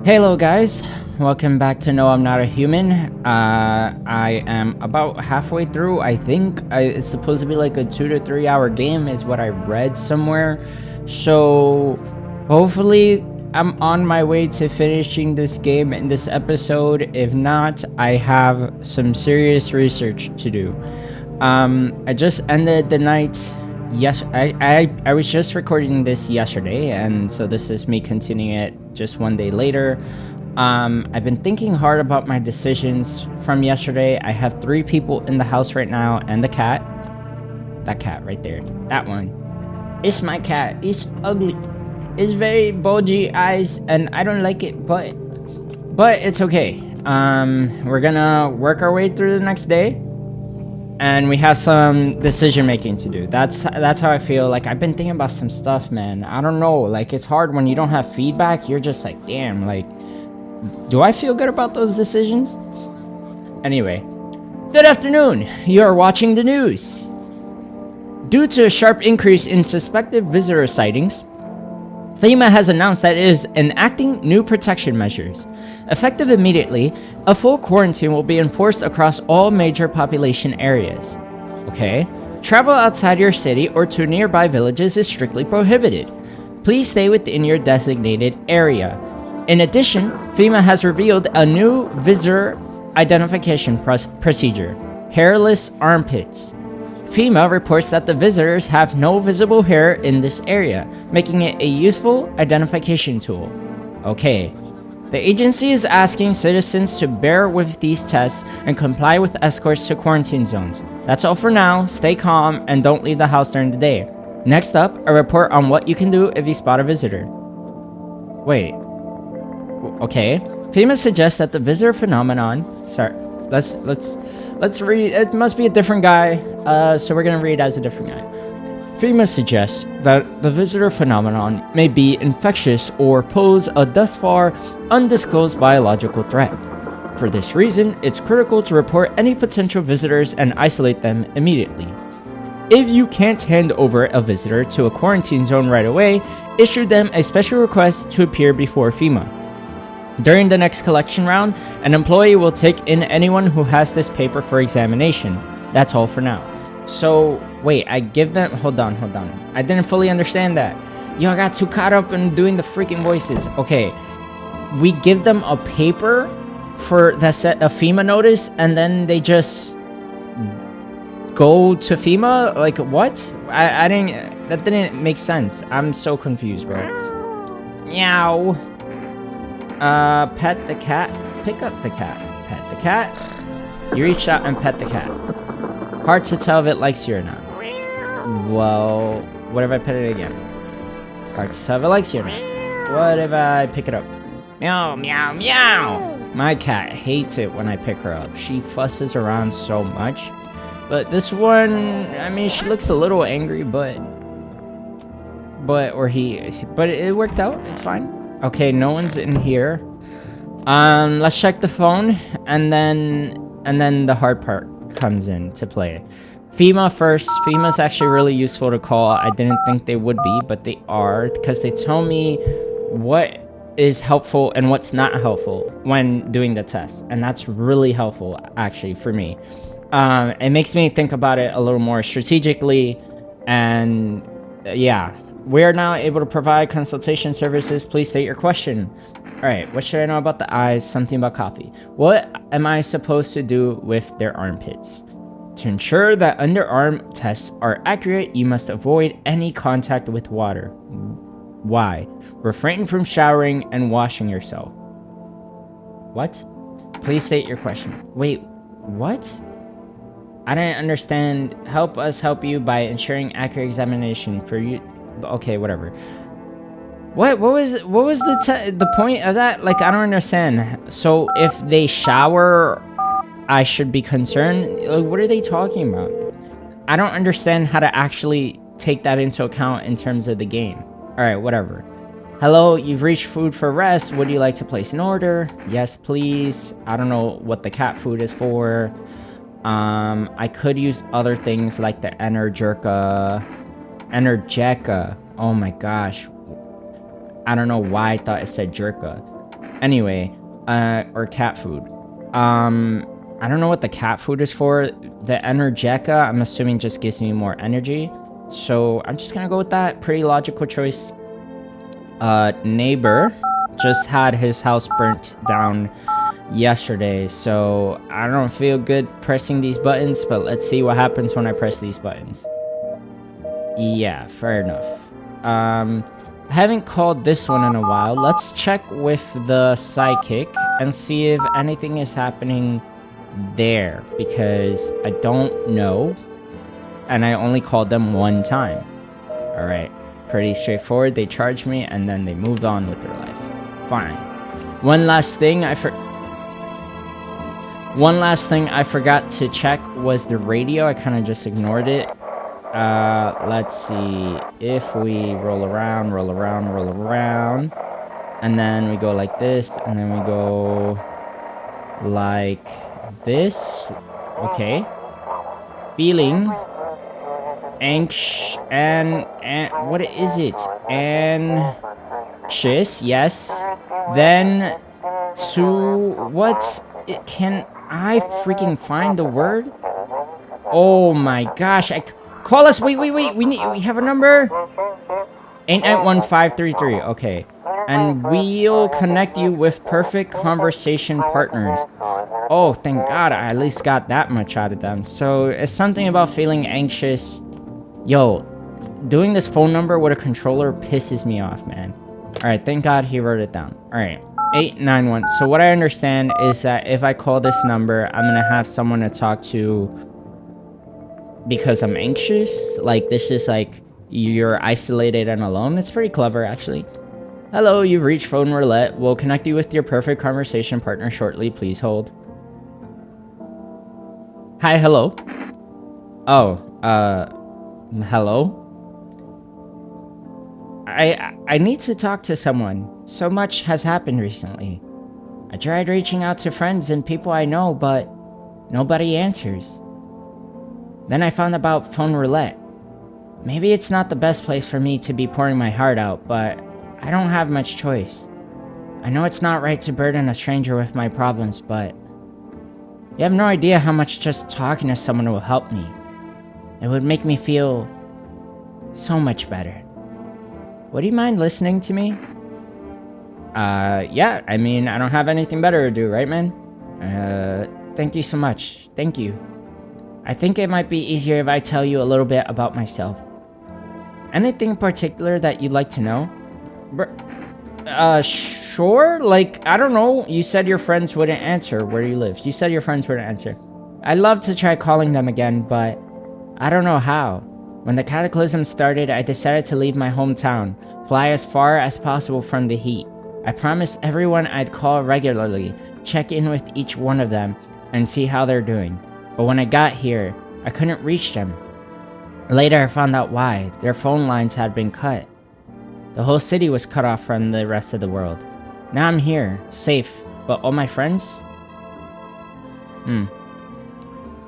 Hello guys, welcome back to No I'm Not a Human. I am about halfway through. I think it's supposed to be like a 2 to 3 hour game is what I read somewhere. So hopefully I'm on my way to finishing this game in this episode. If not, I have some serious research to do. I just ended the night. Yes, I was just recording this yesterday, and so this is me continuing it just one day later. I've been thinking hard about my decisions from yesterday. I have 3 people in the house right now, and the cat. That cat right there. That one. It's my cat. It's ugly. It's very bulgy eyes, and I don't like it, but it's okay. We're gonna work our way through the next day. And we have some decision making to do. That's how I feel. Like, I've been thinking about some stuff, man. I don't know, like, it's hard when you don't have feedback. You're just like, damn, like, do I feel good about those decisions? Anyway, good afternoon. You're watching the news. Due to a sharp increase in suspected visitor sightings, FEMA has announced that it is enacting new protection measures. Effective immediately, a full quarantine will be enforced across all major population areas. Okay? Travel outside your city or to nearby villages is strictly prohibited. Please stay within your designated area. In addition, FEMA has revealed a new visitor identification procedure: hairless armpits. FEMA reports that the visitors have no visible hair in this area, making it a useful identification tool. Okay. The agency is asking citizens to bear with these tests and comply with escorts to quarantine zones. That's all for now. Stay calm and don't leave the house during the day. Next up, a report on what you can do if you spot a visitor. Wait. Okay. FEMA suggests that the visitor phenomenon... Sorry. Let's read. It must be a different guy, so we're gonna read as a different guy. FEMA suggests that the visitor phenomenon may be infectious or pose a thus far undisclosed biological threat. For this reason, it's critical to report any potential visitors and isolate them immediately. If you can't hand over a visitor to a quarantine zone right away, issue them a special request to appear before FEMA. During the next collection round, an employee will take in anyone who has this paper for examination. That's all for now. So, wait, I give them... Hold on. I didn't fully understand that. Yo, I got too caught up in doing the freaking voices. Okay, we give them a paper for that set of FEMA notice, and then they just go to FEMA? Like, what? I didn't... That didn't make sense. I'm so confused, bro. Meow. Pet the cat. Pick up the cat. Pet the cat. You reach out and pet the cat. Hard to tell if it likes you or not. Well, what if I pet it again? Hard to tell if it likes you or not. What if I pick it up? Meow, meow, meow. My cat hates it when I pick her up. She fusses around so much. But this one, I mean, she looks a little angry, but it worked out. It's fine. Okay, no one's in here. Let's check the phone, and then the hard part comes into play. FEMA first. FEMA's actually really useful to call. I didn't think they would be, but they are, because they tell me what is helpful and what's not helpful when doing the test, and that's really helpful actually for me. It makes me think about it a little more strategically, and yeah. We are now able to provide consultation services. Please state your question. Alright, what should I know about the eyes? Something about coffee. What am I supposed to do with their armpits? To ensure that underarm tests are accurate, you must avoid any contact with water. Why? Refrain from showering and washing yourself. What? Please state your question. Wait, what? I didn't understand. Help us help you by ensuring accurate examination for you. Okay, whatever. What was the point of that? Like, I don't understand. So if they shower, I should be concerned? Like, what are they talking about? I don't understand how to actually take that into account in terms of the game. All right, whatever. Hello, you've reached food for rest. Would you like to place an order? Yes, please. I don't know what the cat food is for. I could use other things like the Energeca. Oh my gosh. I don't know why I thought it said Jerka. Anyway, or cat food. I don't know what the cat food is for. The Energeca, I'm assuming, just gives me more energy. So I'm just gonna go with that. Pretty logical choice. Neighbor just had his house burnt down yesterday, so I don't feel good pressing these buttons, but let's see what happens when I press these buttons. Yeah, fair enough. I haven't called this one in a while. Let's check with the psychic and see if anything is happening there, because I don't know, and I only called them one time. All right, pretty straightforward. They charged me and then they moved on with their life. Fine. One last thing I forgot to check was the radio. I kind of just ignored it. Let's see if we roll around, and then we go like this, and then we go like this. Okay. Feeling anxious and what is it? Anxious, yes. Then to what? Can I freaking find the word? Oh my gosh! Call us. Wait. We have a number. 891533. Okay. And we'll connect you with perfect conversation partners. Oh, thank God, I at least got that much out of them. So it's something about feeling anxious. Yo, doing this phone number with a controller pisses me off, man. Alright, thank God he wrote it down. Alright, 891. So what I understand is that if I call this number, I'm gonna have someone to talk to because I'm anxious. Like, this is like, you're isolated and alone. It's pretty clever, actually. Hello, you've reached Phone Roulette. We'll connect you with your perfect conversation partner shortly. Please hold. Hi, hello. Oh, hello? I need to talk to someone. So much has happened recently. I tried reaching out to friends and people I know, but nobody answers. Then I found about Phone Roulette. Maybe it's not the best place for me to be pouring my heart out, but I don't have much choice. I know it's not right to burden a stranger with my problems, but you have no idea how much just talking to someone will help me. It would make me feel so much better. Would you mind listening to me? Yeah, I mean, I don't have anything better to do, right, man? Thank you so much. Thank you. I think it might be easier if I tell you a little bit about myself. Anything in particular that you'd like to know? Sure? Like, I don't know. You said your friends wouldn't answer where you live. You said your friends wouldn't answer. I'd love to try calling them again, but I don't know how. When the cataclysm started, I decided to leave my hometown, fly as far as possible from the heat. I promised everyone I'd call regularly, check in with each one of them, and see how they're doing. But when I got here, I couldn't reach them. Later, I found out why. Their phone lines had been cut. The whole city was cut off from the rest of the world. Now I'm here, safe, but all my friends?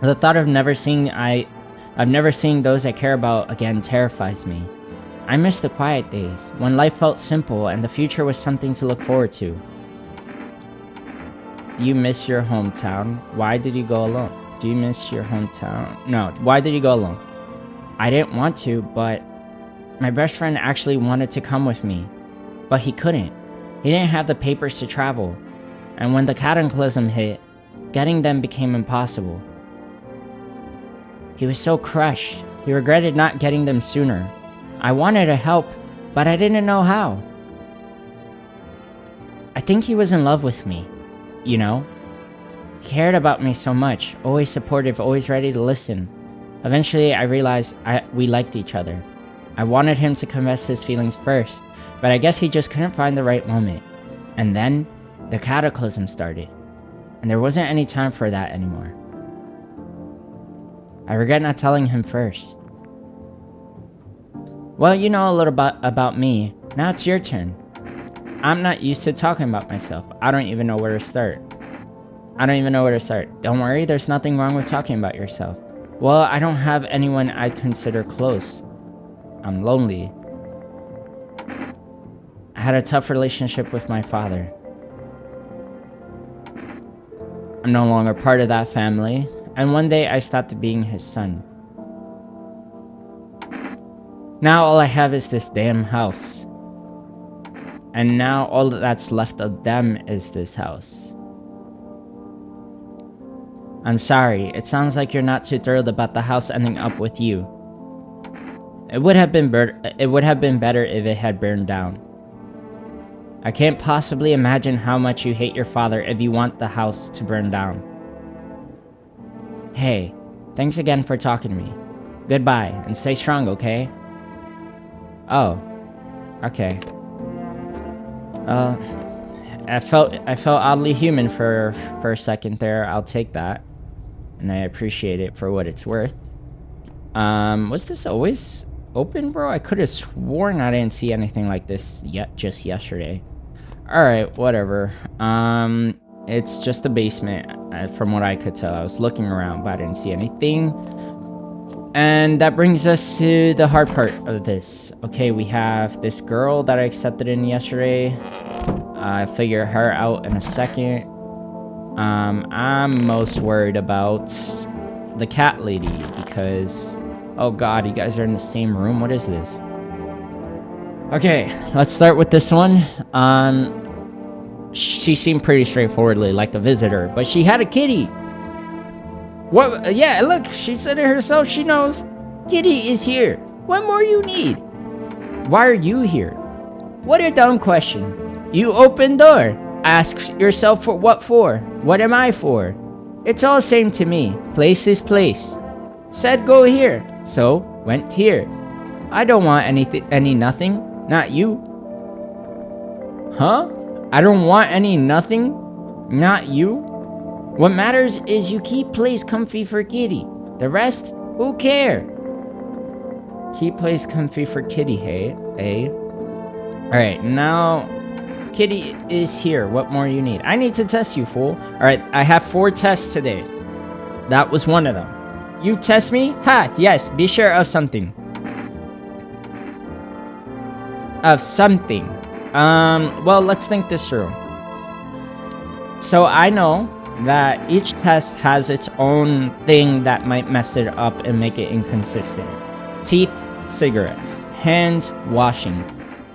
The thought of never seeing those I care about again terrifies me. I miss the quiet days, when life felt simple and the future was something to look forward to. Do you miss your hometown? Why did you go alone? Do you miss your hometown? No, why did you go alone? I didn't want to, but my best friend actually wanted to come with me, but he couldn't. He didn't have the papers to travel, and when the cataclysm hit, getting them became impossible. He was so crushed. He regretted not getting them sooner. I wanted to help, but I didn't know how. I think he was in love with me, you know? He cared about me so much, always supportive, always ready to listen. Eventually, I realized we liked each other. I wanted him to confess his feelings first, but I guess he just couldn't find the right moment. And then, the cataclysm started, and there wasn't any time for that anymore. I regret not telling him first. Well, you know a little about me. Now it's your turn. I'm not used to talking about myself. I don't even know where to start. Don't worry, there's nothing wrong with talking about yourself. Well, I don't have anyone I'd consider close. I'm lonely. I had a tough relationship with my father. I'm no longer part of that family, and one day I stopped being his son. Now all I have is this damn house. And now all that's left of them is this house. I'm sorry, it sounds like you're not too thrilled about the house ending up with you. It would have been better if it had burned down. I can't possibly imagine how much you hate your father if you want the house to burn down. Hey, thanks again for talking to me. Goodbye, and stay strong, okay? Oh, okay. I felt oddly human for a second there. I'll take that, and I appreciate it for what it's worth. Was this always open, bro? I could have sworn I didn't see anything like this yet just yesterday. All right, whatever. It's just a basement, from what I could tell. I was looking around, but I didn't see anything. And that brings us to the hard part of this. Okay, we have this girl that I accepted in yesterday. I figure her out in a second. I'm most worried about the cat lady because, oh god, you guys are in the same room. What is this? Okay, let's start with this one. She seemed pretty straightforwardly like a visitor, but she had a kitty. What? Yeah, look, she said it herself. She knows. Kitty is here. What more you need? Why are you here? What a dumb question. You open door. Ask yourself for what for. What am I for? It's all same to me. Place is place. Said go here. So went here. I don't want nothing. Not you. Huh? I don't want nothing. Not you. What matters is you keep place comfy for kitty. The rest, who care? Keep place comfy for kitty, hey? Eh? Alright, now kitty is here. What more you need? I need to test you, fool. Alright, I have 4 tests today. That was one of them. You test me? Ha! Yes, be sure of something. Of something. Well, let's think this through. So I know that each test has its own thing that might mess it up and make it inconsistent. Teeth, cigarettes. Hands, washing.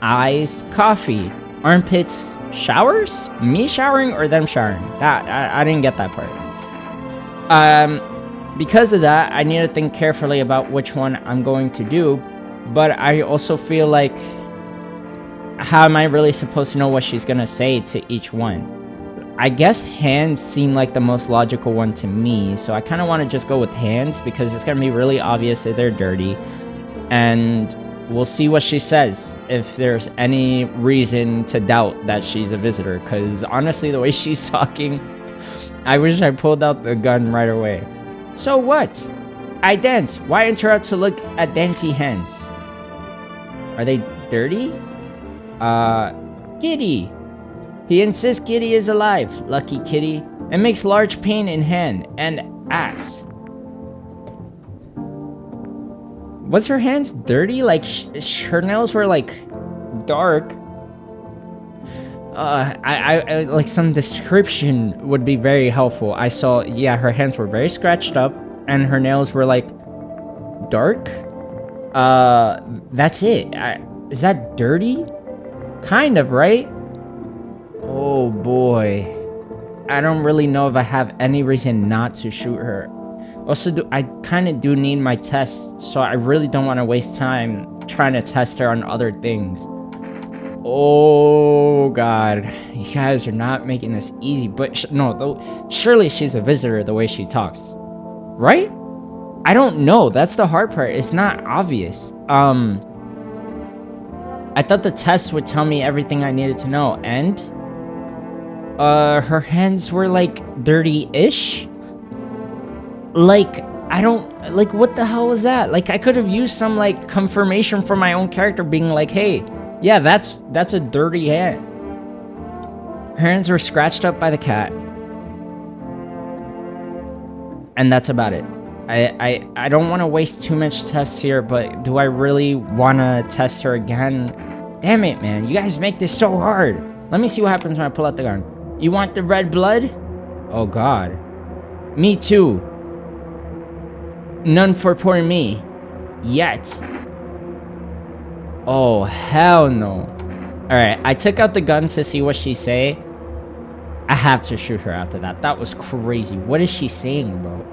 Eyes, coffee. Armpits, showers? Me showering or them showering? That I didn't get that part. Because of that, I need to think carefully about which one I'm going to do, but I also feel like, how am I really supposed to know what she's gonna say to each one? I guess hands seem like the most logical one to me, so I kind of want to just go with hands because it's going to be really obvious if they're dirty. And we'll see what she says if there's any reason to doubt that she's a visitor, because honestly, the way she's talking, I wish I pulled out the gun right away. So what? I dance. Why interrupt to look at dainty hands? Are they dirty? Kitty. He insists Kitty is alive, lucky Kitty, and makes large pain in hand and ass. Was her hands dirty? Like, her nails were, like, dark. I like, some description would be very helpful. I saw, yeah, her hands were very scratched up, and her nails were, like, dark. That's it. Is that dirty? Kind of, right? Oh boy, I don't really know if I have any reason not to shoot her. Also, I kind of do need my tests, so I really don't want to waste time trying to test her on other things. Oh god, you guys are not making this easy, but surely she's a visitor the way she talks, right? I don't know, that's the hard part, it's not obvious. I thought the test would tell me everything I needed to know, and her hands were, like, dirty-ish? Like, I don't, like, what the hell was that? Like, I could have used some, like, confirmation from my own character being like, hey, yeah, that's a dirty hand. Her hands were scratched up by the cat. And that's about it. I don't want to waste too much tests here, but do I really want to test her again? Damn it, man. You guys make this so hard. Let me see what happens when I pull out the gun. You want the red blood? Oh God. Me too. None for poor me. Yet. Oh, hell no. Alright, I took out the gun to see what she say. I have to shoot her after that. That was crazy. What is she saying, bro?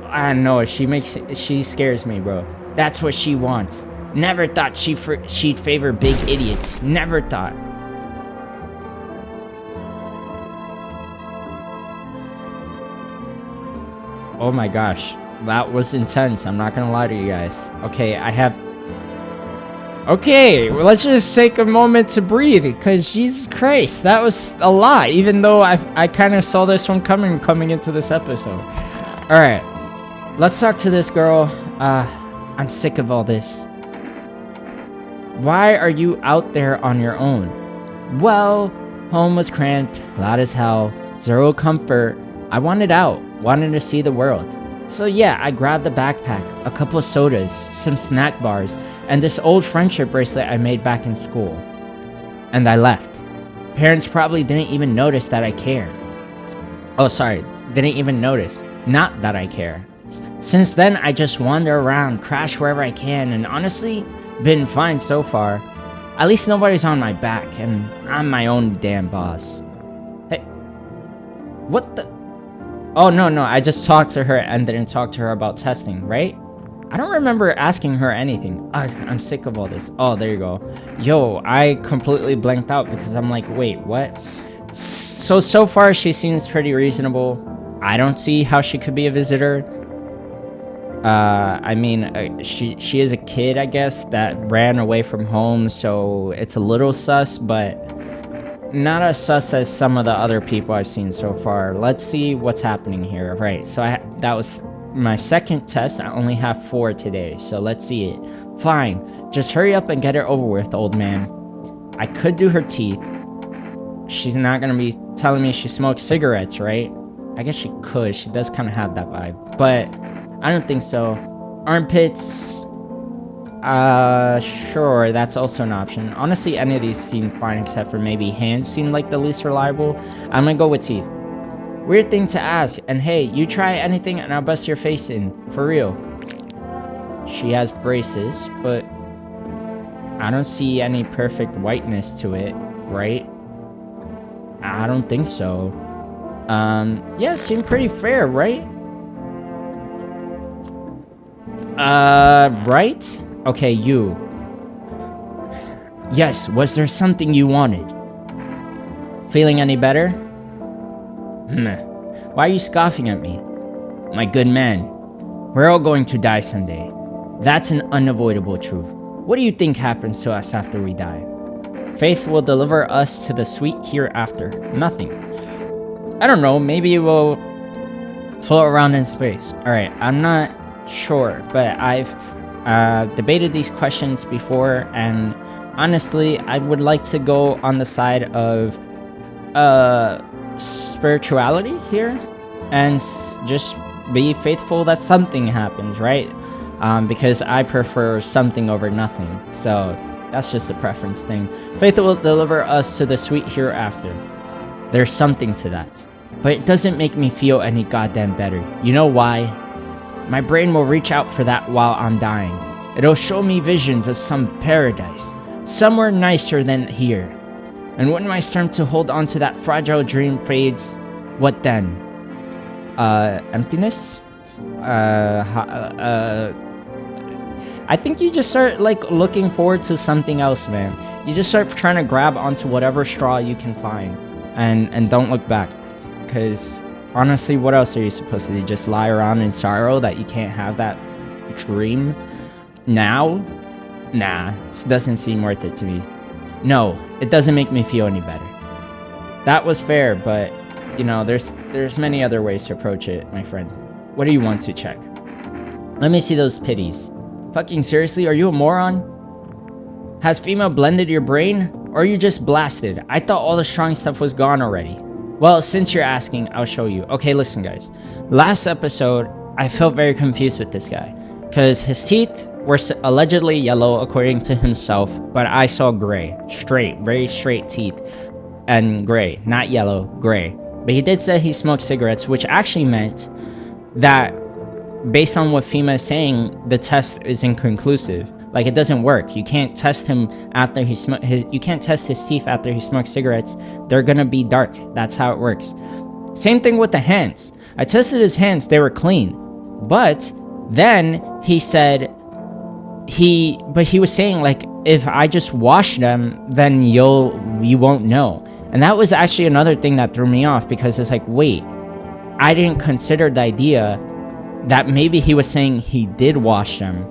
I don't know. She scares me, bro. That's what she wants. Never thought she'd favor big idiots. Never thought. Oh my gosh. That was intense. I'm not gonna lie to you guys. Okay, Okay, well, let's just take a moment to breathe, because Jesus Christ, that was a lot, even though I kind of saw this one coming into this episode. Alright, let's talk to this girl. I'm sick of all this. Why are you out there on your own? Well, home was cramped, loud as hell, zero comfort. I wanted out, wanted to see the world. So yeah, I grabbed a backpack, a couple of sodas, some snack bars, and this old friendship bracelet I made back in school. And I left. Parents probably didn't even notice that I care. Oh, sorry, didn't even notice. Not that I care. Since then, I just wander around, crash wherever I can, and honestly, been fine so far. At least nobody's on my back, and I'm my own damn boss. Hey, what the? Oh, no, I just talked to her and didn't talk to her about testing, right? I don't remember asking her anything. I'm sick of all this. Oh, there you go. Yo, I completely blanked out because I'm like, wait, what? So far she seems pretty reasonable. I don't see how she could be a visitor. I mean, she is a kid, I guess, that ran away from home, so it's a little sus, but not as sus as some of the other people I've seen so far. Let's see what's happening here. Right, so that was my second test. I only have 4 today, so let's see it. Fine, just hurry up and get it over with, old man. I could do her teeth. She's not gonna be telling me she smokes cigarettes, right? I guess she could. She does kind of have that vibe, but I don't think so. Armpits. Sure, that's also an option. Honestly, any of these seem fine except for maybe hands seem like the least reliable. I'm gonna go with teeth. Weird thing to ask, and hey, you try anything and I'll bust your face in. For real. She has braces, but I don't see any perfect whiteness to it, right? I don't think so. Yeah, seem pretty fair, right? Right? Okay, you. Yes, was there something you wanted? Feeling any better? Why are you scoffing at me? My good man, we're all going to die someday. That's an unavoidable truth. What do you think happens to us after we die? Faith will deliver us to the sweet hereafter. Nothing. I don't know, maybe we'll float around in space. Alright, I'm not sure, but I've debated these questions before, and honestly, I would like to go on the side of spirituality here, and just be faithful that something happens, right? Because I prefer something over nothing, so that's just a preference thing. Faith will deliver us to the sweet hereafter. There's something to that, but it doesn't make me feel any goddamn better. You know why? My brain will reach out for that while I'm dying. It'll show me visions of some paradise, somewhere nicer than here. And when my strength to hold on to that fragile dream fades, what then? Emptiness? I think you just start, like, looking forward to something else, man. You just start trying to grab onto whatever straw you can find, and don't look back. Because honestly, what else are you supposed to do? Just lie around in sorrow that you can't have that dream now? Nah, it doesn't seem worth it to me. No, it doesn't make me feel any better. That was fair, but, you know, there's many other ways to approach it, my friend. What do you want to check? Let me see those pitties. Fucking seriously, are you a moron? Has female blended your brain? Or are you just blasted? I thought all the strong stuff was gone already. Well, since you're asking, I'll show you. Okay, listen, guys. Last episode, I felt very confused with this guy, because his teeth were allegedly yellow according to himself, but I saw gray. Straight, very straight teeth. And gray. Not yellow, gray. But he did say he smoked cigarettes, which actually meant that based on what FEMA is saying, the test is inconclusive. Like, it doesn't work. You can't test him after you can't test his teeth after he smokes cigarettes. They're gonna be dark. That's how it works. Same thing with the hands. I tested his hands, they were clean. But then he said he was saying, like, if I just wash them, then you won't know. And that was actually another thing that threw me off, because it's like, wait, I didn't consider the idea that maybe he was saying he did wash them,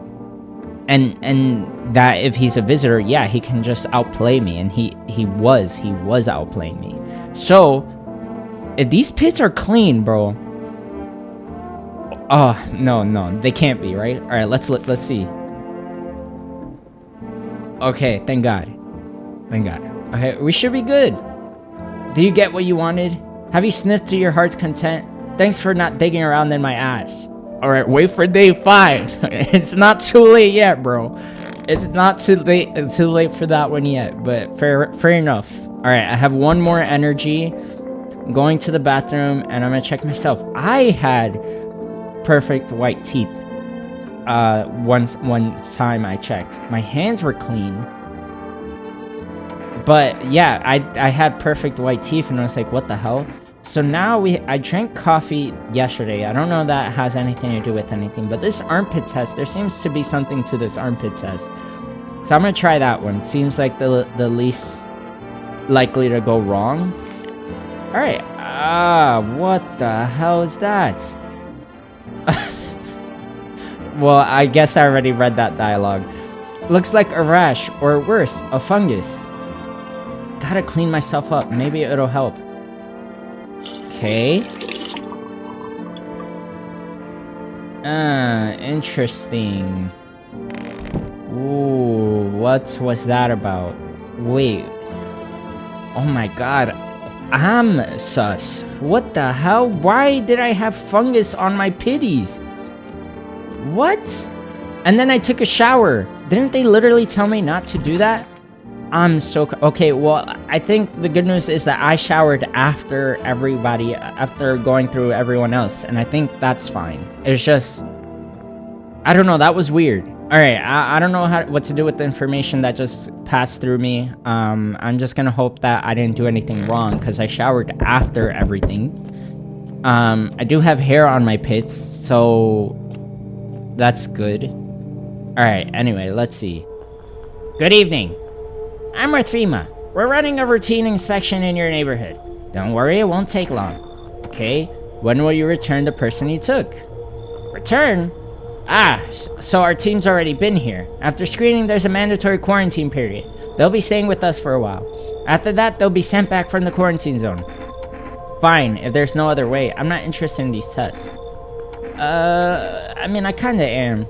and that if he's a visitor, yeah, he can just outplay me, and he was outplaying me. So if these pits are clean, bro, oh no, they can't be, right? All right, let's see. Okay, thank God. Okay, we should be good. Do you get what you wanted? Have you sniffed to your heart's content? Thanks for not digging around in my ass. All right, wait for day 5. It's not too late yet, bro. It's not too late. It's too late for that one yet, but fair enough. All right, I have one more energy. I'm going to the bathroom, and I'm gonna check myself. I had perfect white teeth. One time I checked, my hands were clean. But yeah, I had perfect white teeth, and I was like, what the hell? So now I drank coffee yesterday. I don't know if that has anything to do with anything, but this armpit test, there seems to be something to this armpit test. So I'm gonna try that one. Seems like the least likely to go wrong. All right. What the hell is that? Well, I guess I already read that dialogue. Looks like a rash, or worse, a fungus. Gotta clean myself up. Maybe it'll help. Okay. Interesting. Ooh, what was that about? Wait. Oh my god. I'm sus. What the hell? Why did I have fungus on my pitties? What? And then I took a shower. Didn't they literally tell me not to do that? I'm so... Okay, well, I think the good news is that I showered after everybody, after going through everyone else, and I think that's fine. It's just... I don't know, that was weird. Alright, I don't know what to do with the information that just passed through me. I'm just gonna hope that I didn't do anything wrong, because I showered after everything. I do have hair on my pits, so... that's good. Alright, anyway, let's see. Good evening. I'm with FEMA. We're running a routine inspection in your neighborhood. Don't worry, it won't take long. Okay, when will you return the person you took? Return? So our team's already been here. After screening, there's a mandatory quarantine period. They'll be staying with us for a while. After that, they'll be sent back from the quarantine zone. Fine, if there's no other way. I'm not interested in these tests. I mean, I kinda am.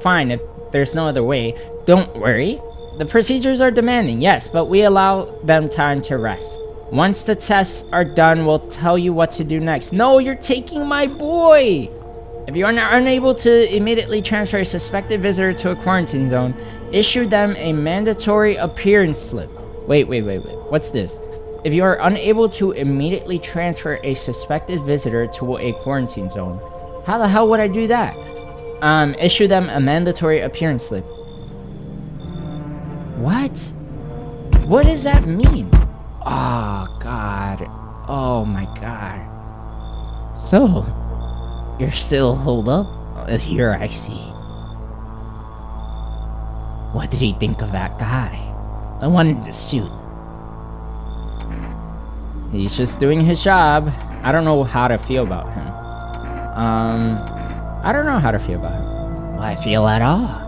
Fine, if there's no other way. Don't worry. The procedures are demanding, yes, but we allow them time to rest. Once the tests are done, we'll tell you what to do next. No, you're taking my boy! If you are unable to immediately transfer a suspected visitor to a quarantine zone, issue them a mandatory appearance slip. Wait. What's this? If you are unable to immediately transfer a suspected visitor to a quarantine zone, how the hell would I do that? Issue them a mandatory appearance slip. What? What does that mean? Oh, God. Oh, my God. So, you're still holed up? Here, I see. What did he think of that guy? The one in the suit. He's just doing his job. I don't know how to feel about him. I don't know how to feel about him. Well, I feel at all.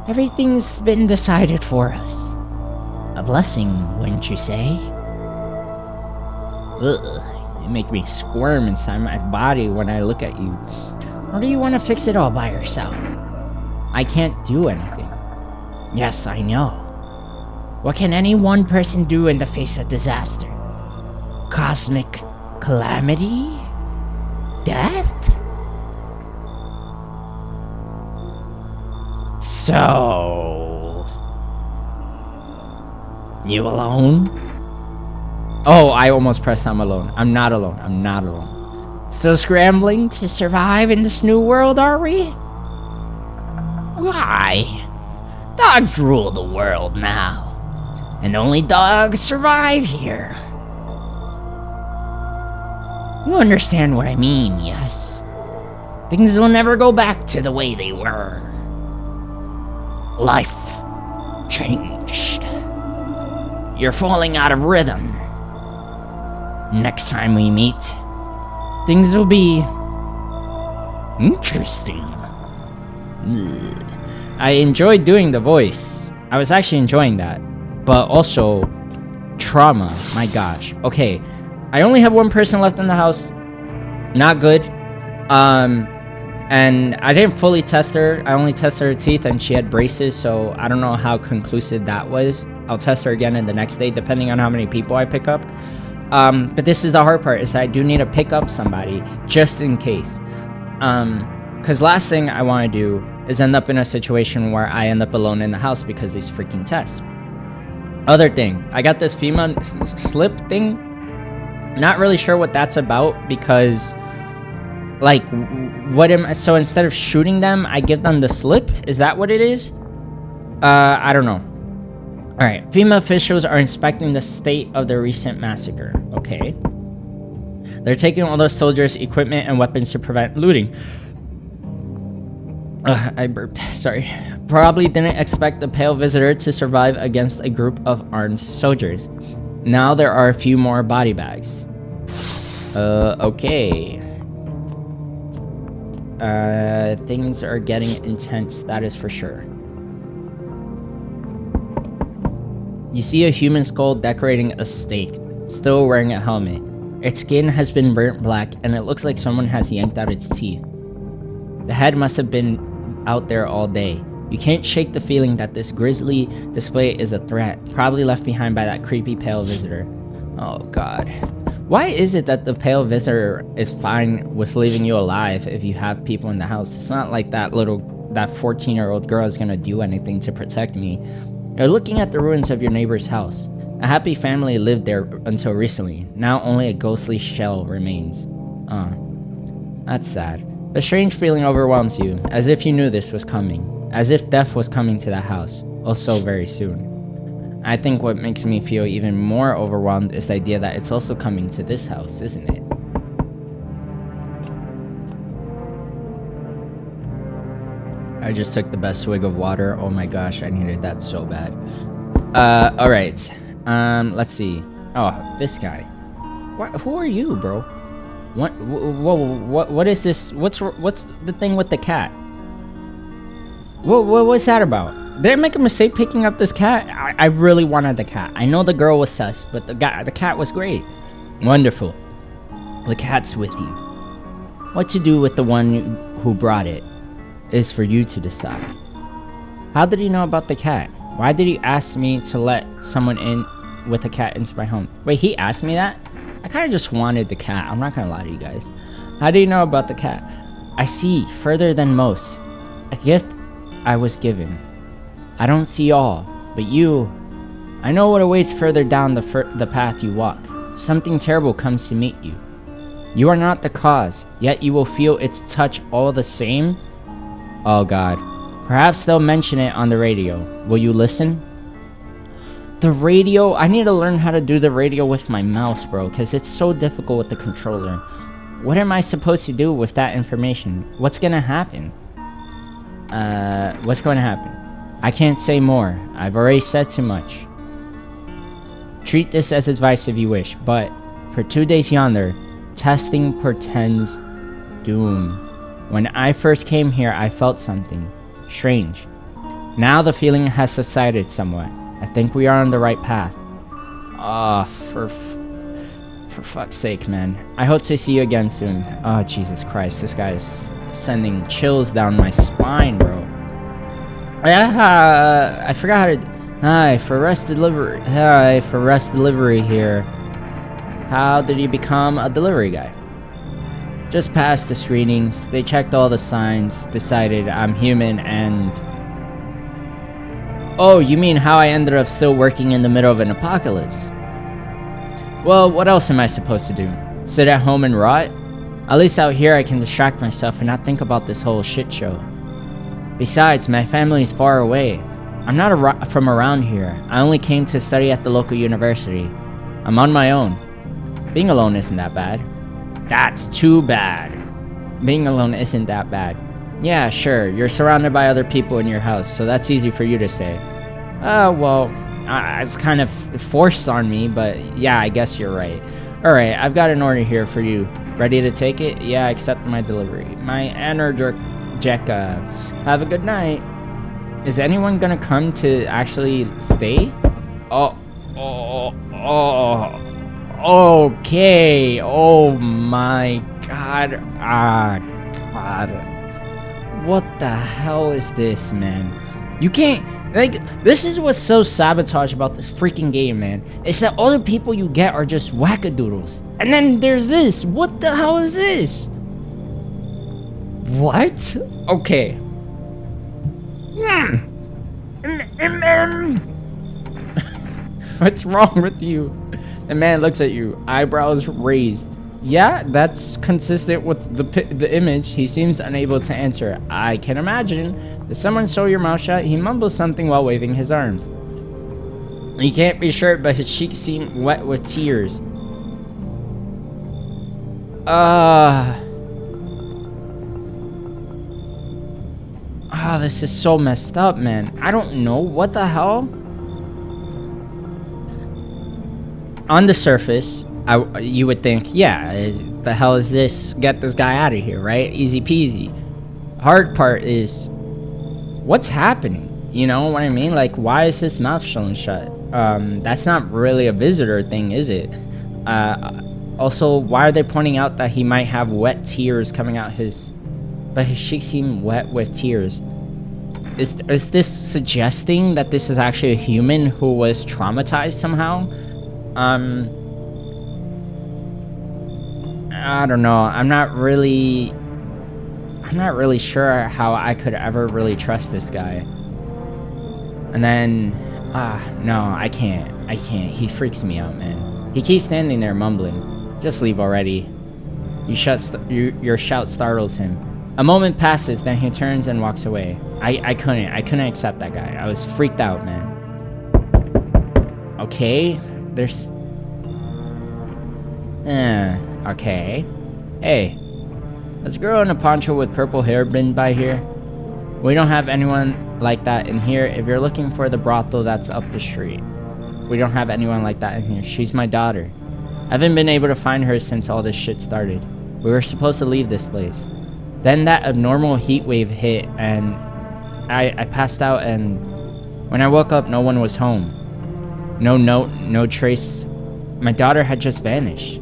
Everything's been decided for us. A blessing, wouldn't you say? Ugh, you make me squirm inside my body when I look at you. Or do you want to fix it all by yourself? I can't do anything. Yes, I know. What can any one person do in the face of disaster? Cosmic calamity? Death? So... you alone? Oh, I almost pressed I'm alone. I'm not alone. I'm not alone. Still scrambling to survive in this new world, are we? Why? Dogs rule the world now. And only dogs survive here. You understand what I mean, yes? Things will never go back to the way they were. Life changed. You're falling out of rhythm. Next time we meet, things will be interesting. I enjoyed doing the voice. I was actually enjoying that. But also, trauma. My gosh. Okay, I only have one person left in the house. Not good. And I didn't fully test her. I only tested her teeth and she had braces, so I don't know how conclusive that was. I'll test her again in the next day, depending on how many people I pick up. But this is the hard part, is that I do need to pick up somebody, just in case. Because last thing I want to do is end up in a situation where I end up alone in the house because these freaking tests. Other thing, I got this FEMA slip thing. Not really sure what that's about, because like, so instead of shooting them, I give them the slip? Is that what it is? I don't know. Alright, FEMA officials are inspecting the state of the recent massacre. Okay. They're taking all the soldiers' equipment and weapons to prevent looting. I burped. Sorry. Probably didn't expect the pale visitor to survive against a group of armed soldiers. Now there are a few more body bags. Okay. Things are getting intense, that is for sure. You see a human skull decorating a stake, still wearing a helmet. Its skin has been burnt black, and it looks like someone has yanked out its teeth. The head must have been out there all day. You can't shake the feeling that this grisly display is a threat, probably left behind by that creepy pale visitor. Oh god. Why is it that the pale visitor is fine with leaving you alive if you have people in the house? It's not like that 14-year-old girl is gonna do anything to protect me. You're looking at the ruins of your neighbor's house. A happy family lived there until recently. Now only a ghostly shell remains. That's sad. A strange feeling overwhelms you, as if you knew this was coming. As if death was coming to that house, also very soon. I think what makes me feel even more overwhelmed is the idea that it's also coming to this house, isn't it? I just took the best swig of water. Oh my gosh, I needed that so bad. Alright. Let's see. Oh, this guy. Who are you, bro? What is this? What's the thing with the cat? What's that about? Did I make a mistake picking up this cat? I really wanted the cat. I know the girl was sus, but the cat was great. Wonderful. The cat's with you. What to do with the one who brought it is for you to decide. How did he know about the cat? Why did he ask me to let someone in with a cat into my home? Wait, he asked me that? I kind of just wanted the cat. I'm not gonna lie to you guys. How do you know about the cat? I see further than most. A gift I was given. I don't see all, but you... I know what awaits further down the path you walk. Something terrible comes to meet you. You are not the cause, yet you will feel its touch all the same. Oh god. Perhaps they'll mention it on the radio. Will you listen? The radio? I need to learn how to do the radio with my mouse, bro, because it's so difficult with the controller. What am I supposed to do with that information? What's gonna happen? What's going to happen? I can't say more. I've already said too much. Treat this as advice if you wish, but for 2 days yonder, testing portends doom. When I first came here, I felt something strange. Now the feeling has subsided somewhat. I think we are on the right path. For fuck's sake, man. I hope to see you again soon. Oh, Jesus Christ. This guy is sending chills down my spine, bro. I forgot how to... Hi, for rest delivery. Hi, for rest delivery here. How did you become a delivery guy? Just passed the screenings. They checked all the signs, decided I'm human, and... Oh, you mean how I ended up still working in the middle of an apocalypse? Well, what else am I supposed to do? Sit at home and rot? At least out here I can distract myself and not think about this whole shit show. Besides, my family is far away. I'm not from around here. I only came to study at the local university. I'm on my own. Being alone isn't that bad. That's too bad. Being alone isn't that bad. Yeah, sure, you're surrounded by other people in your house, so that's easy for you to say. Well, it's kind of forced on me, but yeah, I guess you're right. Alright, I've got an order here for you. Ready to take it? Yeah, accept my delivery. My Energeka. Have a good night. Is anyone gonna come to actually stay? Okay. Oh my god. God. What the hell is this, man? You can't, like, this is what's so sabotage about this freaking game, man. It's that all the people you get are just wackadoodles. And then there's this. What the hell is this? What? Okay. What's wrong with you? The man looks at you, eyebrows raised. Yeah, that's consistent with the image. He seems unable to answer. I can imagine. Does someone sew your mouth shut? He mumbles something while waving his arms. He can't be sure, but his cheeks seem wet with tears. This is so messed up, man. I don't know. What the hell? On the surface, you would think, yeah, the hell is this? Get this guy out of here, right? Easy peasy. Hard part is, what's happening? You know what I mean? Like, why is his mouth sewn shut? That's not really a visitor thing, is it? Also, why are they pointing out that he might have wet tears coming out but his cheeks seem wet with tears? Is this suggesting that this is actually a human who was traumatized somehow? I don't know. I'm not really sure how I could ever really trust this guy. And then, no, I can't. He freaks me out, man. He keeps standing there mumbling. Just leave already. Your shout startles him. A moment passes, then he turns and walks away. I couldn't accept that guy. I was freaked out, man. Okay, there's... okay. Hey, has a girl in a poncho with purple hair been by here? We don't have anyone like that in here. If you're looking for the brothel that's up the street. We don't have anyone like that in here. She's my daughter. I haven't been able to find her since all this shit started. We were supposed to leave this place. Then that abnormal heat wave hit and I passed out, and when I woke up, no one was home. No note, no trace. My daughter had just vanished.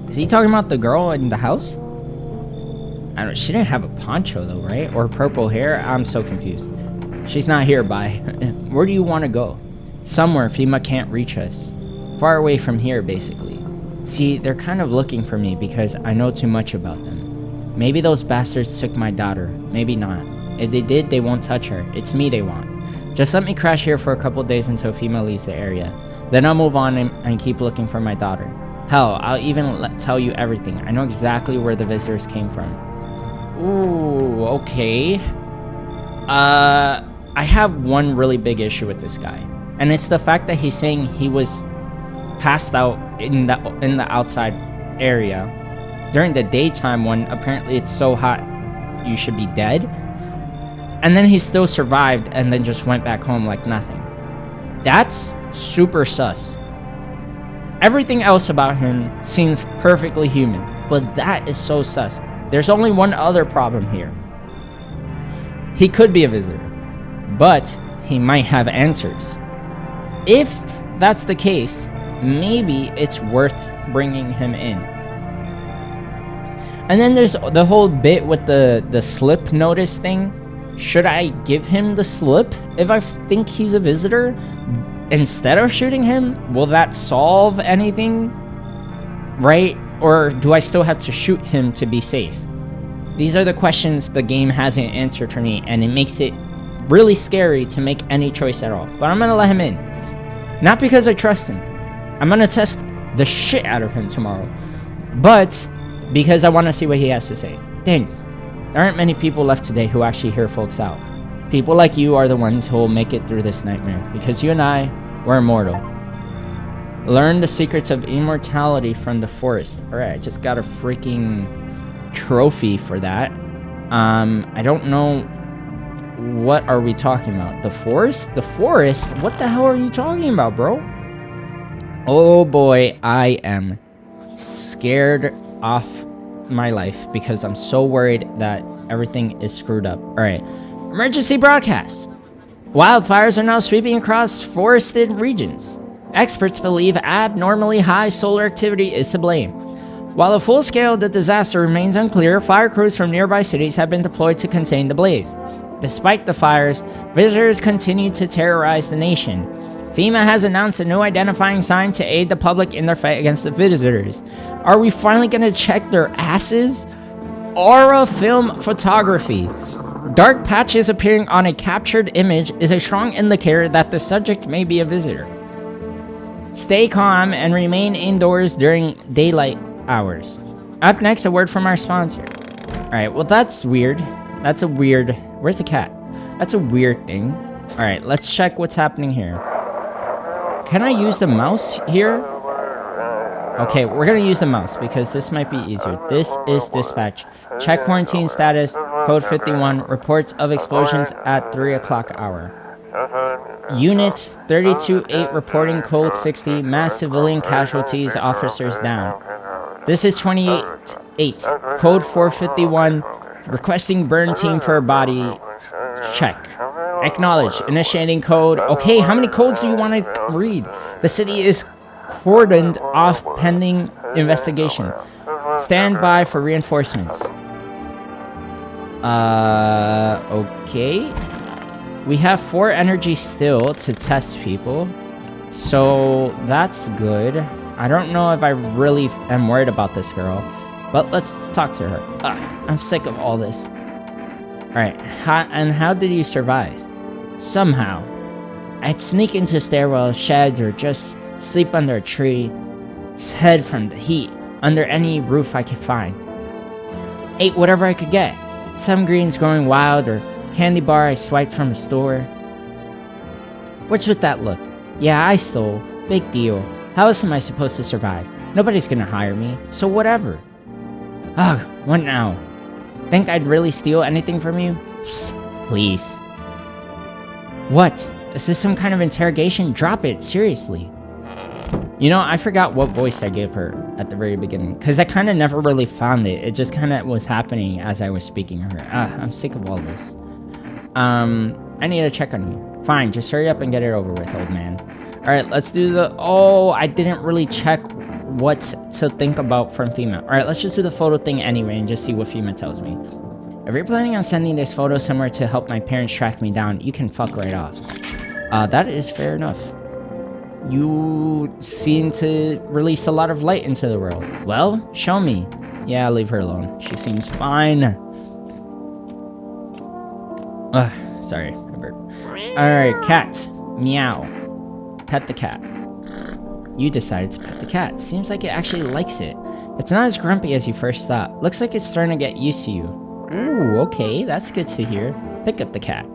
Is he talking about the girl in the house? I don't. She didn't have a poncho though, right? Or purple hair? I'm so confused. She's not here, bye. Where do you want to go? Somewhere FEMA can't reach us. Far away from here, basically. See, they're kind of looking for me because I know too much about them. Maybe those bastards took my daughter. Maybe not. If they did, they won't touch her. It's me they want. Just let me crash here for a couple days until FEMA leaves the area. Then I'll move on and keep looking for my daughter. Hell, I'll even tell you everything. I know exactly where the visitors came from. Ooh, okay. I have one really big issue with this guy. And it's the fact that he's saying he was passed out in the outside area during the daytime when apparently it's so hot you should be dead. And then he still survived and then just went back home like nothing. That's super sus. Everything else about him seems perfectly human, but that is so sus. There's only one other problem here. He could be a visitor, but he might have answers. If that's the case, maybe it's worth bringing him in. And then there's the whole bit with the slip notice thing. Should I give him the slip if I think he's a visitor instead of shooting him? Will that solve anything? Right? Or do I still have to shoot him to be safe? These are the questions the game hasn't answered for me, and it makes it really scary to make any choice at all. But I'm gonna let him in. Not because I trust him, I'm gonna test the shit out of him tomorrow. But because I want to see what he has to say. Thanks. There aren't many people left today who actually hear folks out. People like you are the ones who will make it through this nightmare. Because you and I, we're immortal. Learn the secrets of immortality from the forest. Alright, I just got a freaking trophy for that. I don't know. What are we talking about? The forest? The forest? What the hell are you talking about, bro? Oh boy, I am scared off my life because I'm so worried that everything is screwed up. Alright. Emergency broadcast. Wildfires are now sweeping across forested regions. Experts believe abnormally high solar activity is to blame. While the full scale of the disaster remains unclear, fire crews from nearby cities have been deployed to contain the blaze. Despite the fires, visitors continue to terrorize the nation. FEMA has announced a new identifying sign to aid the public in their fight against the visitors. Are we finally gonna check their asses? Aura film photography. Dark patches appearing on a captured image is a strong indicator that the subject may be a visitor. Stay calm and remain indoors during daylight hours. Up next, a word from our sponsor. Alright, well that's weird. That's a weird... Where's the cat? That's a weird thing. Alright, let's check what's happening here. Can I use the mouse here? Okay, we're gonna use the mouse because this might be easier. This is dispatch. Check quarantine status. Code 51. Reports of explosions at 3 o'clock hour. Unit 32-8 reporting code 60. Mass civilian casualties. Officers down. This is 28-8. Code 451. Requesting burn team for a body check. Acknowledge. Initiating code. Okay, how many codes do you want to read? The city is cordoned off pending investigation. Stand by for reinforcements. Okay. We have 4 energy still to test people. So that's good. I don't know if I really am worried about this girl. But let's talk to her. I'm sick of all this. Alright, how did you survive? Somehow. I'd sneak into stairwells, sheds, or just sleep under a tree. Hid from the heat, under any roof I could find. Ate whatever I could get. Some greens growing wild, or candy bar I swiped from a store. What's with that look? Yeah, I stole. Big deal. How else am I supposed to survive? Nobody's gonna hire me, so whatever. Ugh, what now? Think I'd really steal anything from you? Psst, please. What? Is this some kind of interrogation? Drop it, seriously. You know, I forgot what voice I gave her at the very beginning, because I kind of never really found it. It just kind of was happening as I was speaking to her. I'm sick of all this. I need to check on you. Fine, just hurry up and get it over with, old man. Alright, let's do the... Oh, I didn't really check what to think about from FEMA. Alright, let's just do the photo thing anyway and just see what FEMA tells me. If you're planning on sending this photo somewhere to help my parents track me down, you can fuck right off. That is fair enough. You seem to release a lot of light into the world. Well, show me. Yeah, leave her alone. She seems fine. Sorry, I burped. Alright, cat. Meow. Pet the cat. You decided to pet the cat. Seems like it actually likes it. It's not as grumpy as you first thought. Looks like it's starting to get used to you. Ooh, okay, that's good to hear. Pick up the cat.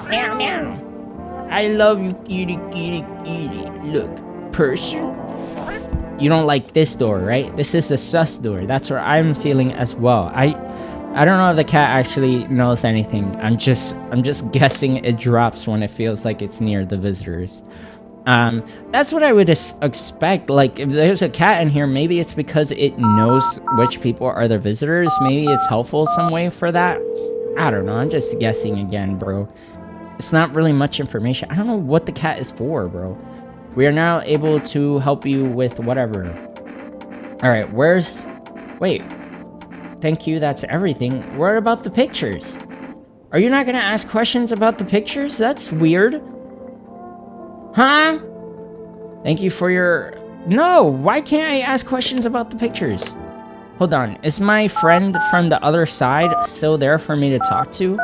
Meow, meow. I love you, kitty, kitty, kitty. Look, person. You don't like this door, right? This is the sus door. That's where I'm feeling as well. I don't know if the cat actually knows anything. I'm just guessing it drops when it feels like it's near the visitors. That's what I would expect. Like, if there's a cat in here, maybe it's because it knows which people are the visitors. Maybe it's helpful some way for that. I don't know. I'm just guessing again, bro. It's not really much information. I don't know what the cat is for, bro. We are now able to help you with whatever. Alright, where's... Wait. Thank you, that's everything. What about the pictures? Are you not gonna ask questions about the pictures? That's weird. Huh? Thank you for your... No, why can't I ask questions about the pictures? Hold on, is my friend from the other side still there for me to talk to?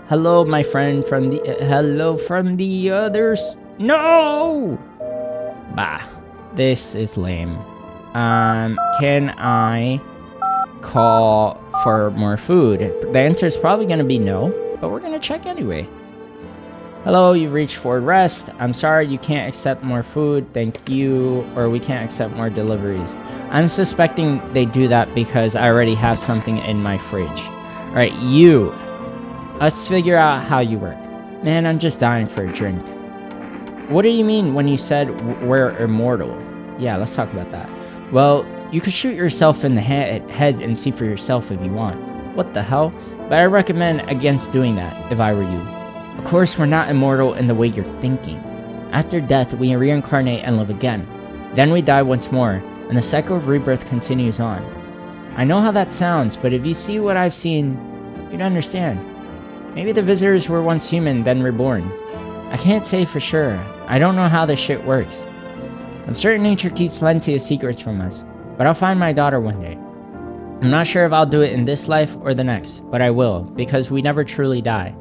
Hello, my friend from the... hello from the others... No! Bah. This is lame. Can I call for more food? The answer is probably going to be no, but we're going to check anyway. Hello, you've reached Ford Rest. I'm sorry you can't accept more food. Thank you. Or we can't accept more deliveries. I'm suspecting they do that because I already have something in my fridge. Alright, you. Let's figure out how you work. Man, I'm just dying for a drink. What do you mean when you said we're immortal? Yeah, let's talk about that. Well, you could shoot yourself in the head and see for yourself if you want. What the hell? But I recommend against doing that if I were you. Of course, we're not immortal in the way you're thinking. After death, we reincarnate and live again. Then we die once more, and the cycle of rebirth continues on. I know how that sounds, but if you see what I've seen, you'd understand. Maybe the visitors were once human, then reborn. I can't say for sure. I don't know how this shit works. I'm certain nature keeps plenty of secrets from us, but I'll find my daughter one day. I'm not sure if I'll do it in this life or the next, but I will, because we never truly die.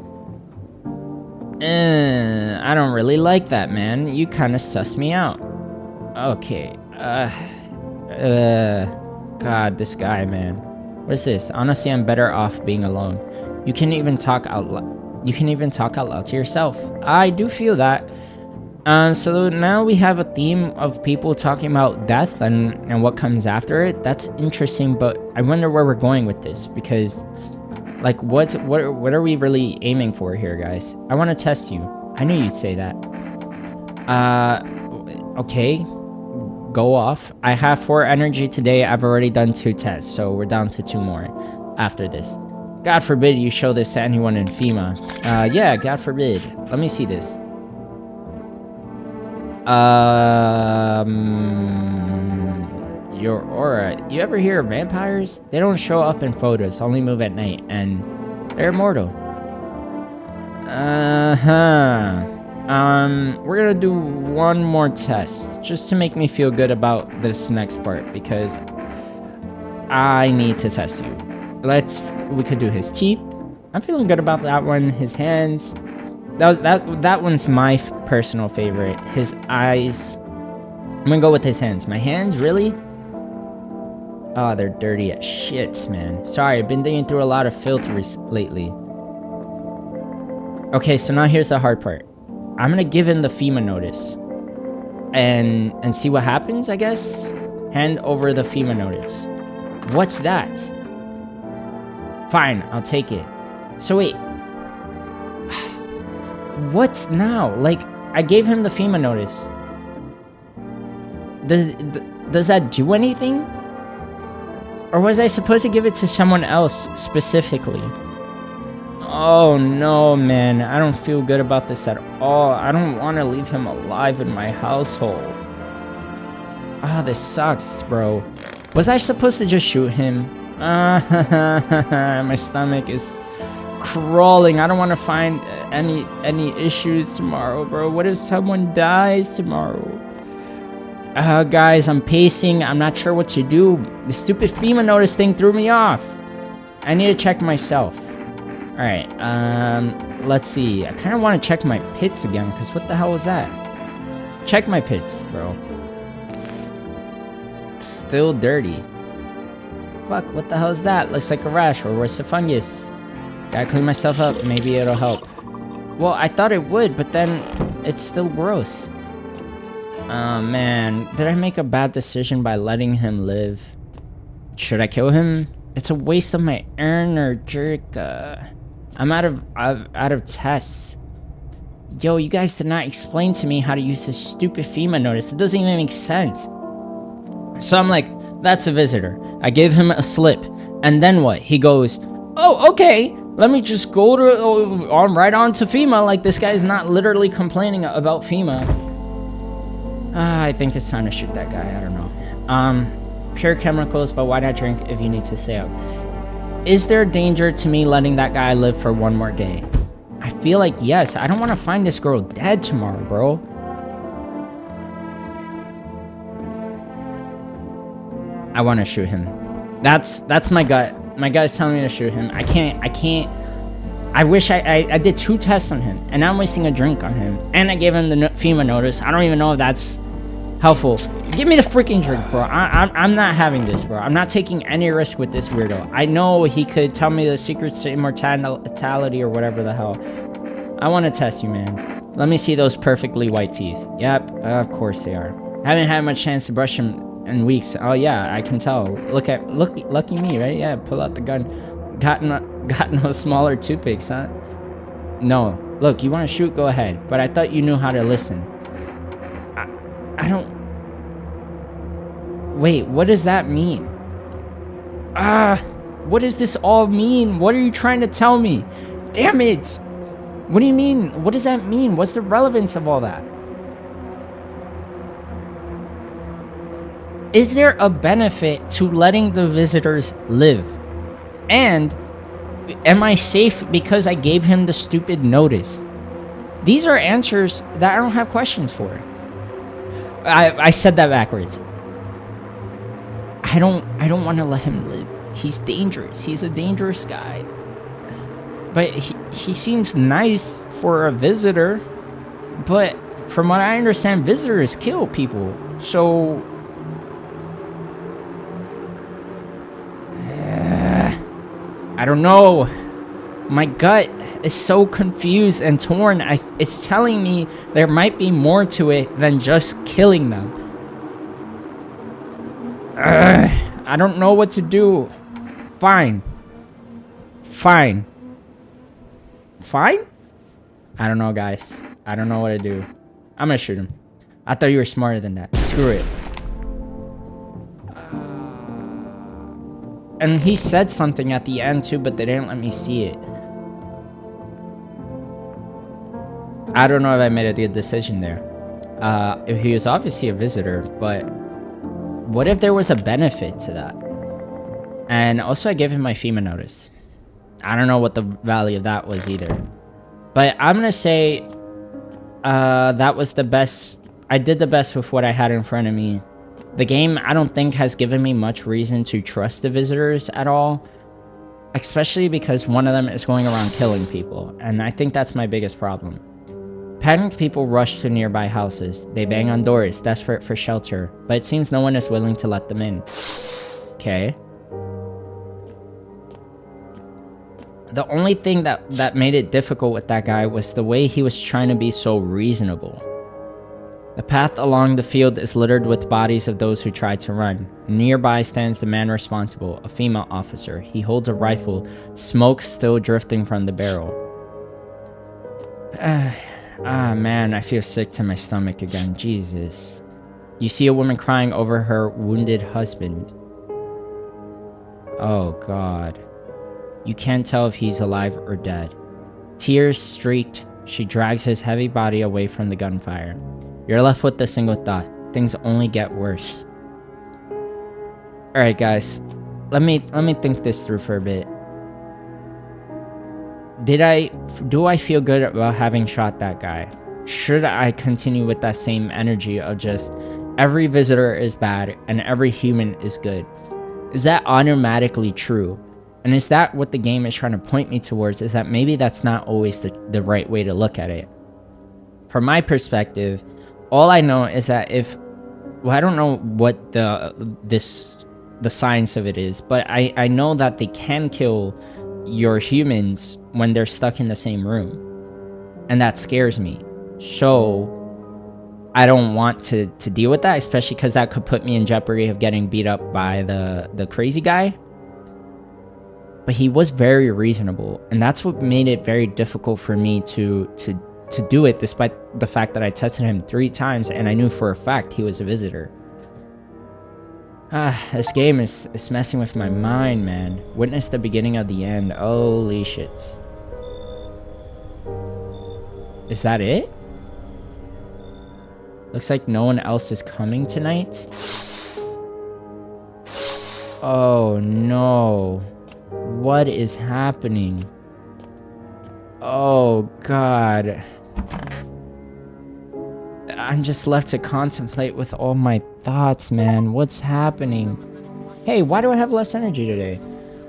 I don't really like that, man. You kinda sussed me out. Okay, God, this guy, man. What is this? Honestly, I'm better off being alone. You can even talk out loud to yourself. I do feel that. So now we have a theme of people talking about death and what comes after it. That's interesting, but I wonder where we're going with this, because like what are we really aiming for here, guys? I want to test you. I knew you'd say that. Okay. Go off. I have 4 energy today. I've already done 2 tests, so we're down to 2 more after this. God forbid you show this to anyone in FEMA. Yeah, God forbid. Let me see this. Your aura. You ever hear of vampires? They don't show up in photos, only move at night, and they're immortal. We're gonna do one more test, just to make me feel good about this next part, because I need to test you. We could do his teeth. I'm feeling good about that one. His hands. That one's my personal favorite. His eyes. I'm gonna go with his hands. My hands, really? Oh, they're dirty as shit, man. Sorry, I've been digging through a lot of filth lately. Okay, so now here's the hard part. I'm gonna give him the FEMA notice. And see what happens, I guess? Hand over the FEMA notice. What's that? Fine, I'll take it. So wait. What now? Like, I gave him the FEMA notice. Does that do anything? Or was I supposed to give it to someone else specifically? Oh no, man. I don't feel good about this at all. I don't want to leave him alive in my household. Ah, this sucks, bro. Was I supposed to just shoot him? My stomach is crawling. I don't want to find any issues tomorrow, bro. What if someone dies tomorrow? Guys, I'm pacing. I'm not sure what to do. The stupid FEMA notice thing threw me off. I need to check myself. Alright, let's see. I kind of want to check my pits again, because what the hell was that? Check my pits, bro. It's still dirty. Fuck, what the hell is that? Looks like a rash, or where's the fungus? Gotta clean myself up, maybe it'll help. Well, I thought it would, but then it's still gross. Oh man, did I make a bad decision by letting him live? Should I kill him? It's a waste of my energy. I'm out of tests. Yo, you guys did not explain to me how to use this stupid FEMA notice. It doesn't even make sense. So I'm like, that's a visitor. I gave him a slip. And then what? He goes, oh, okay. Let me just go right on to FEMA. Like, this guy's not literally complaining about FEMA. I think it's time to shoot that guy. I don't know. Pure chemicals, but why not drink if you need to stay up? Is there danger to me letting that guy live for one more day? I feel like yes. I don't want to find this girl dead tomorrow, bro. I want to shoot him. That's my gut. My gut's telling me to shoot him. I can't. I wish I did 2 tests on him, and now I'm wasting a drink on him. And I gave him the FEMA notice. I don't even know if that's helpful. Give me the freaking drink, bro. I'm not having this, bro. I'm not taking any risk with this weirdo. I know he could tell me the secrets to immortality or whatever the hell. I want to test you, man. Let me see those perfectly white teeth. Yep, of course they are. Haven't had much chance to brush them in weeks. Oh yeah, I can tell. Lucky me, right? Yeah, pull out the gun. Got no smaller toothpicks, huh? No. Look, you want to shoot? Go ahead. But I thought you knew how to listen. I don't... Wait, what does that mean? What does this all mean? What are you trying to tell me? Damn it! What do you mean? What does that mean? What's the relevance of all that? Is there a benefit to letting the visitors live? And am I safe because I gave him the stupid notice? These are answers that I don't have questions for. I said that backwards. I don't want to let him live. He's dangerous. He's a dangerous guy. But he seems nice for a visitor. But from what I understand, visitors kill people. So I don't know. My gut is so confused and torn. It's telling me there might be more to it than just killing them. I don't know what to do. Fine. I don't know, guys. I don't know what to do. I'm gonna shoot him. I thought you were smarter than that. Screw it. And he said something at the end too, but they didn't let me see it. I don't know if I made a good decision there. He was obviously a visitor, but what if there was a benefit to that? And also I gave him my FEMA notice. I don't know what the value of that was either. But I'm gonna say that was the best. I did the best with what I had in front of me. The game, I don't think, has given me much reason to trust the visitors at all. Especially because one of them is going around killing people. And I think that's my biggest problem. Panicked people rush to nearby houses. They bang on doors, desperate for shelter. But it seems no one is willing to let them in. Okay. The only thing that made it difficult with that guy was the way he was trying to be so reasonable. The path along the field is littered with bodies of those who tried to run. Nearby stands the man responsible, a female officer. He holds a rifle, smoke still drifting from the barrel. Man, I feel sick to my stomach again. Jesus. You see a woman crying over her wounded husband. Oh, God. You can't tell if he's alive or dead. Tears streaked, she drags his heavy body away from the gunfire. You're left with a single thought. Things only get worse. Alright, guys. Let me think this through for a bit. Do I feel good about having shot that guy? Should I continue with that same energy of just every visitor is bad and every human is good? Is that automatically true? And is that what the game is trying to point me towards? Is that maybe that's not always the right way to look at it? From my perspective, all I know is that I don't know what the science of it is, but I know that they can kill your humans when they're stuck in the same room. And that scares me. So I don't want to deal with that, especially because that could put me in jeopardy of getting beat up by the crazy guy. But he was very reasonable, and that's what made it very difficult for me to do it, despite the fact that I tested him 3 times and I knew for a fact he was a visitor. This game is messing with my mind, man. Witness the beginning of the end. Holy shit. Is that it? Looks like no one else is coming tonight. Oh no. What is happening? Oh God. I'm just left to contemplate with all my thoughts, man. What's happening? Hey, why do I have less energy today?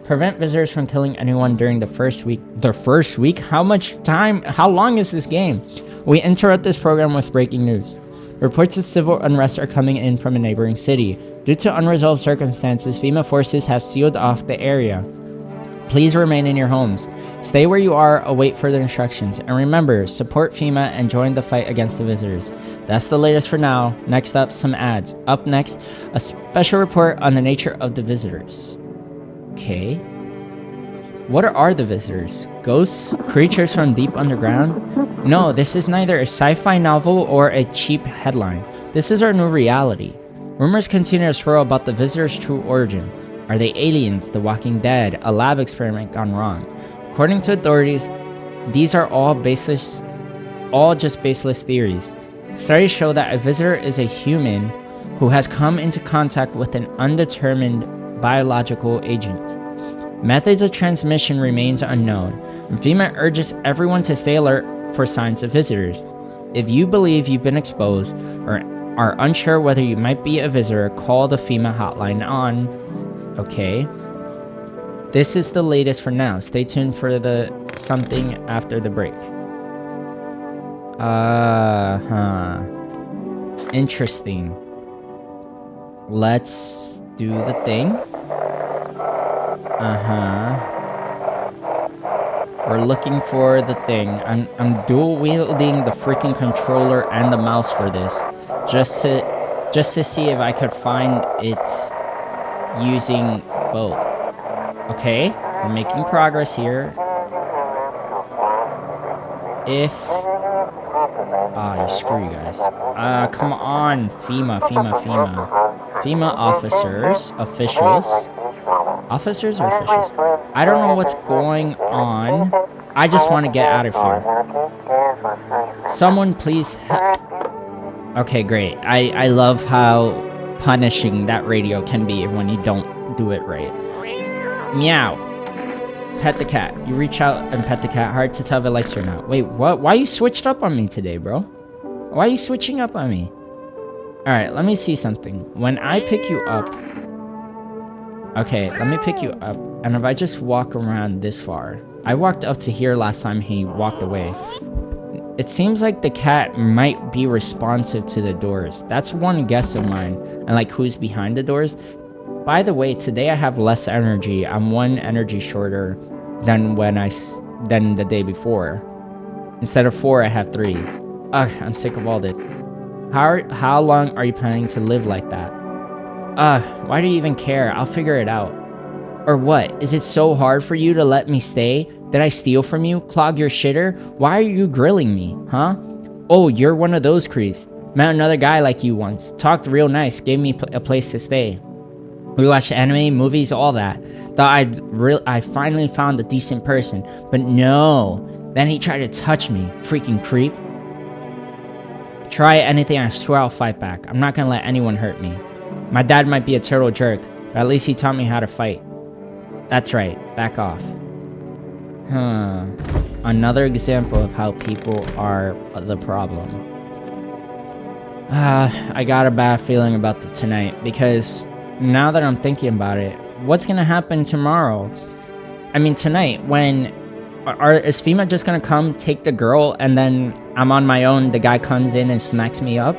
Prevent visitors from killing anyone during the first week. The first week? How much time? How long is this game? We interrupt this program with breaking news. Reports of civil unrest are coming in from a neighboring city. Due to unresolved circumstances, FEMA forces have sealed off the area. Please remain in your homes. Stay where you are, await further instructions. And remember, support FEMA and join the fight against the visitors. That's the latest for now. Next up, some ads. Up next, a special report on the nature of the visitors. Okay. What are the visitors? Ghosts? Creatures from deep underground? No, this is neither a sci-fi novel or a cheap headline. This is our new reality. Rumors continue to swirl about the visitors' true origin. Are they aliens, the Walking Dead, a lab experiment gone wrong? According to authorities, these are all just baseless theories. Studies show that a visitor is a human who has come into contact with an undetermined biological agent. Methods of transmission remains unknown, and FEMA urges everyone to stay alert for signs of visitors. If you believe you've been exposed or are unsure whether you might be a visitor, call the FEMA hotline on... Okay. This is the latest for now. Stay tuned for the something after the break. Interesting. Let's do the thing. We're looking for the thing. I'm dual wielding the freaking controller and the mouse for this. Just to see if I could find it using both. Okay, we're making progress here. If... screw you guys. Come on, FEMA. FEMA officers, officials. Officers or officials? I don't know what's going on. I just want to get out of here. Someone please Okay, great. I love how punishing that radio can be when you don't do it right. Meow. Pet the cat. You reach out and pet the cat. Hard to tell if it likes you or not. Wait, what? Why you switched up on me today, bro? Why are you switching up on me? Alright, let me see something. When I pick you up... Okay, let me pick you up. And if I just walk around this far... I walked up to here last time he walked away. It seems like the cat might be responsive to the doors. That's one guess of mine. And like who's behind the doors. By the way, today I have less energy. I'm 1 energy shorter than than the day before. Instead of 4, I have 3. Ugh, I'm sick of all this. How long are you planning to live like that? Ugh, why do you even care? I'll figure it out. Or what? Is it so hard for you to let me stay? Did I steal from you? Clog your shitter? Why are you grilling me, huh? Oh, you're one of those creeps. Met another guy like you once. Talked real nice. Gave me a place to stay. We watched anime, movies, all that. Thought I finally found a decent person. But no. Then he tried to touch me. Freaking creep. Try anything, I swear I'll fight back. I'm not gonna let anyone hurt me. My dad might be a turtle jerk, but at least he taught me how to fight. That's right. Back off. Another example of how people are the problem. I got a bad feeling about tonight, because now that I'm thinking about it, what's gonna happen tomorrow? I mean, tonight, when... is FEMA just gonna come, take the girl, and then I'm on my own, the guy comes in and smacks me up?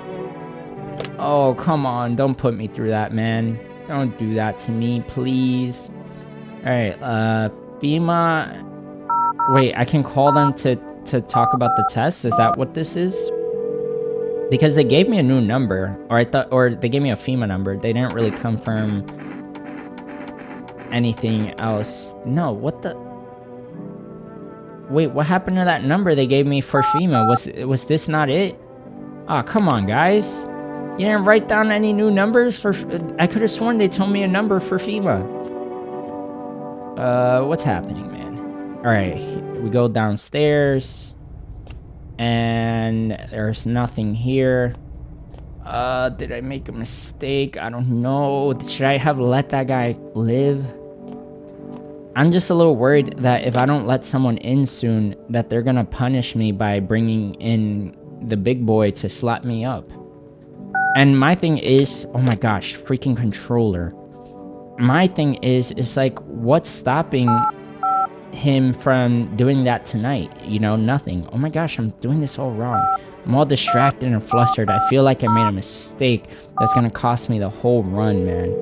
Oh, come on, don't put me through that, man. Don't do that to me, please. Alright, FEMA... Wait, I can call them to talk about the test? Is that what this is? Because they gave me a new number, or they gave me a FEMA number. They didn't really confirm anything else. No, what the... Wait, what happened to that number they gave me for FEMA? Was this not it? Oh, come on, guys. You didn't write down any new numbers for... I could have sworn they told me a number for FEMA. What's happening, man? Alright, we go downstairs. And there's nothing here. Did I make a mistake? I don't know. Should I have let that guy live? I'm just a little worried that if I don't let someone in soon, that they're gonna punish me by bringing in the big boy to slap me up. And my thing is, oh my gosh, freaking controller. My thing is like, what's stopping him from doing that tonight? You know, nothing. Oh my gosh, I'm doing this all wrong. I'm all distracted and flustered. I feel like I made a mistake that's gonna cost me the whole run, man.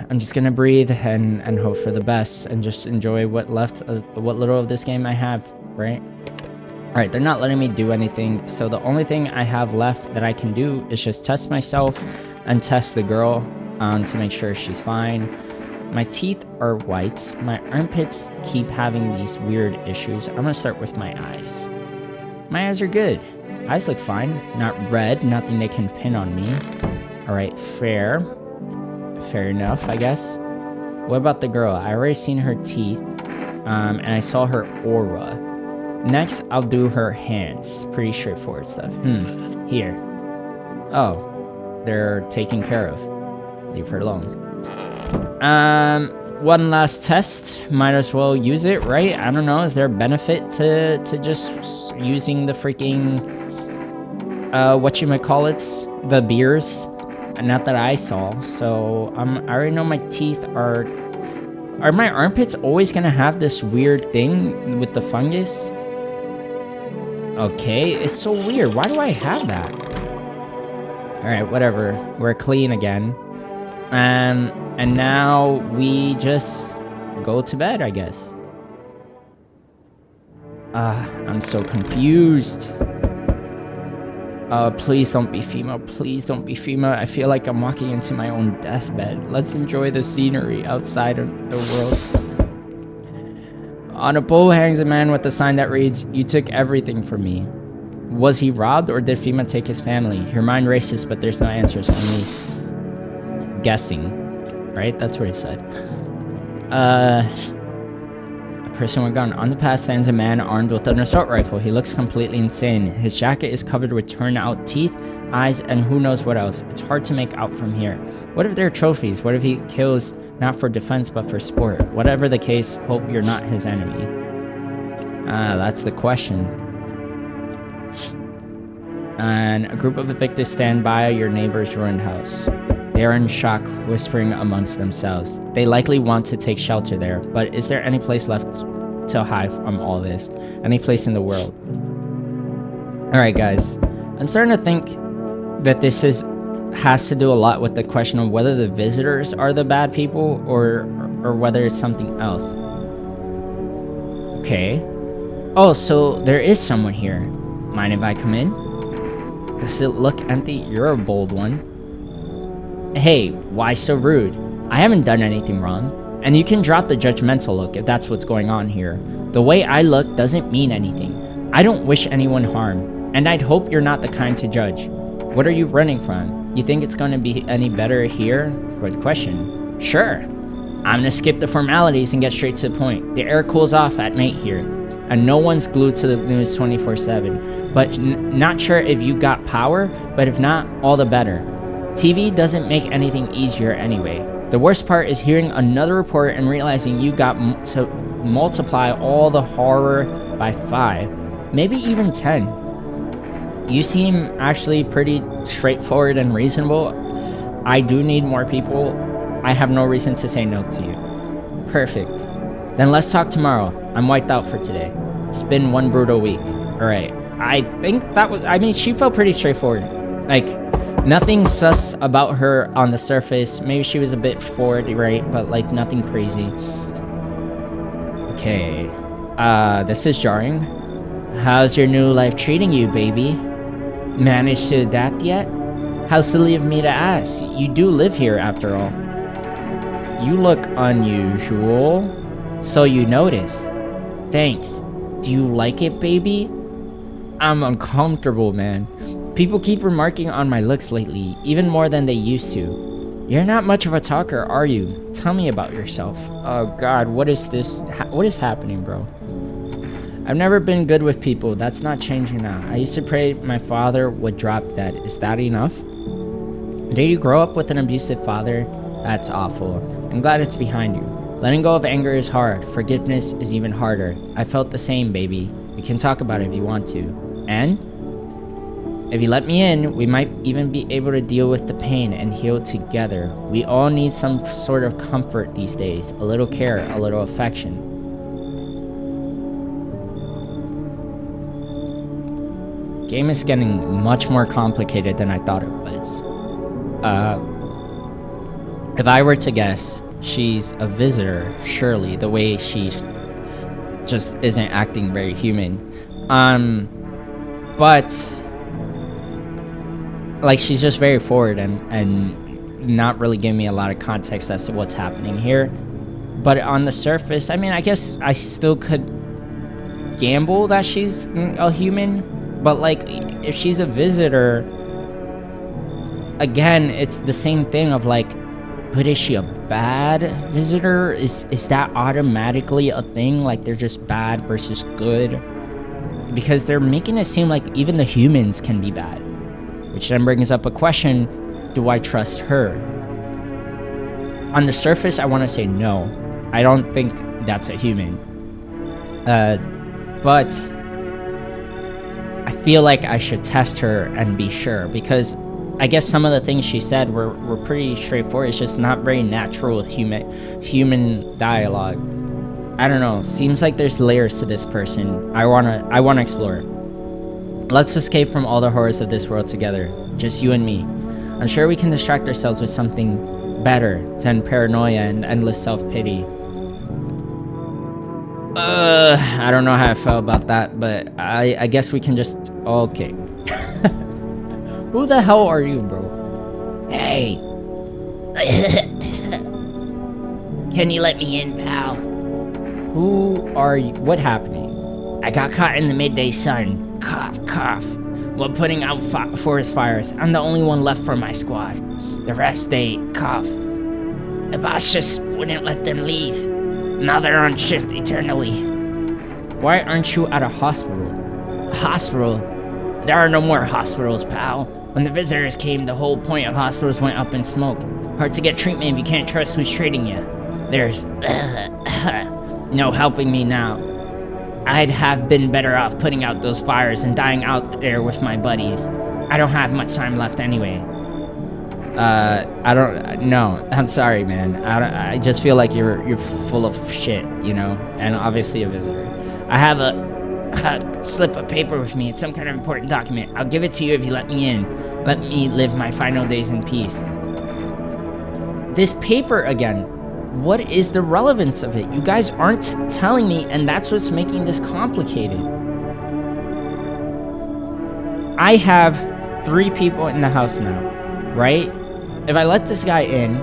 I'm just gonna breathe and hope for the best and just enjoy what little of this game I have, right? Alright, they're not letting me do anything, so the only thing I have left that I can do is just test myself and test the girl to make sure she's fine. My teeth are white. My armpits keep having these weird issues. I'm gonna start with my eyes. My eyes are good. Eyes look fine. Not red, nothing they can pin on me. Alright, fair. Fair enough, I guess. What about the girl? I already seen her teeth, and I saw her aura. Next, I'll do her hands. Pretty straightforward stuff. Here. Oh, they're taken care of. Leave her alone. One last test. Might as well use it, right? I don't know. Is there a benefit to just using the freaking, whatchamacallits? The beers? Not that I saw. So, I already know my teeth are my armpits always gonna have this weird thing with the fungus? Okay, it's so weird. Why do I have that? Alright, whatever. We're clean again. And now we just go to bed, I guess. I'm so confused. Please don't be female. Please don't be female. I feel like I'm walking into my own deathbed. Let's enjoy the scenery outside of the world. On a pole hangs a man with a sign that reads, "You took everything from me." Was he robbed or did FEMA take his family? Your mind races, but there's no answers, only guessing. Right? That's what he said. A person with a gun. On the path stands a man armed with an assault rifle. He looks completely insane. His jacket is covered with turned out teeth, eyes, and who knows what else. It's hard to make out from here. What if they're trophies? What if he kills not for defense but for sport? Whatever the case, hope you're not his enemy. That's the question. And a group of evicted stand by your neighbor's ruined house. They are in shock, whispering amongst themselves. They likely want to take shelter there, but is there any place left to hide from all this? Any place in the world? Alright guys, I'm starting to think that this has to do a lot with the question of whether the visitors are the bad people or whether it's something else. Okay. Oh, so there is someone here. Mind if I come in? Does it look empty? You're a bold one. Hey, why so rude? I haven't done anything wrong. And you can drop the judgmental look if that's what's going on here. The way I look doesn't mean anything. I don't wish anyone harm, and I'd hope you're not the kind to judge. What are you running from? You think it's going to be any better here? Good question. Sure. I'm gonna skip the formalities and get straight to the point. The air cools off at night here, and no one's glued to the news 24/7. But not sure if you got power, but if not, all the better. TV doesn't make anything easier anyway. The worst part is hearing another report and realizing you got to multiply all the horror by 5, maybe even 10. You seem actually pretty straightforward and reasonable. I do need more people. I have no reason to say no to you. Perfect. Then let's talk tomorrow. I'm wiped out for today. It's been one brutal week. Alright. I think that was... I mean, she felt pretty straightforward. Like, nothing sus about her on the surface. Maybe she was a bit forward, right? But, like, nothing crazy. Okay. This is jarring. How's your new life treating you, baby? Managed to adapt yet? How silly of me to ask. You do live here, after all. You look unusual. So you noticed. Thanks. Do you like it, baby? I'm uncomfortable, man. People keep remarking on my looks lately, even more than they used to. You're not much of a talker, are you? Tell me about yourself. Oh god, what is this? What is happening, bro? I've never been good with people. That's not changing now. I used to pray my father would drop dead. Is that enough? Did you grow up with an abusive father? That's awful. I'm glad it's behind you. Letting go of anger is hard. Forgiveness is even harder. I felt the same, baby. We can talk about it if you want to. And? If you let me in, we might even be able to deal with the pain and heal together. We all need some sort of comfort these days. A little care, a little affection. Game is getting much more complicated than I thought it was. If I were to guess, she's a visitor, surely, the way she just isn't acting very human. But like, she's just very forward and not really giving me a lot of context as to what's happening here. But on the surface, I mean, I guess I still could gamble that she's a human. But like, if she's a visitor, again, it's the same thing of like, but is she a bad visitor? Is that automatically a thing? Like, they're just bad versus good? Because they're making it seem like even the humans can be bad. Which then brings up a question, do I trust her? On the surface, I want to say no. I don't think that's a human. But I feel like I should test her and be sure, because I guess some of the things she said were pretty straightforward. It's just not very natural human dialogue. I don't know. Seems like there's layers to this person. I wanna explore. Let's escape from all the horrors of this world together. Just you and me. I'm sure we can distract ourselves with something better than paranoia and endless self-pity. I don't know how I felt about that, but I guess we can just... Okay. Who the hell are you, bro? Hey. Can you let me in, pal? Who are you? What happening? I got caught in the midday sun. Cough, cough. While putting out forest fires. I'm the only one left from my squad. The rest, they cough. The boss just wouldn't let them leave. Now they're on shift eternally. Why aren't you at a hospital? Hospital? There are no more hospitals, pal. When the visitors came, the whole point of hospitals went up in smoke. Hard to get treatment if you can't trust who's treating you. There's no helping me now. I'd have been better off putting out those fires and dying out there with my buddies. I don't have much time left anyway. I don't... No, I'm sorry, man. I just feel like you're full of shit, you know? And obviously a visitor. I have a slip of paper with me. It's some kind of important document. I'll give it to you if you let me in. Let me live my final days in peace. This paper again. What is the relevance of it? You guys aren't telling me, and that's what's making this complicated. I have 3 people in the house now, right? If I let this guy in,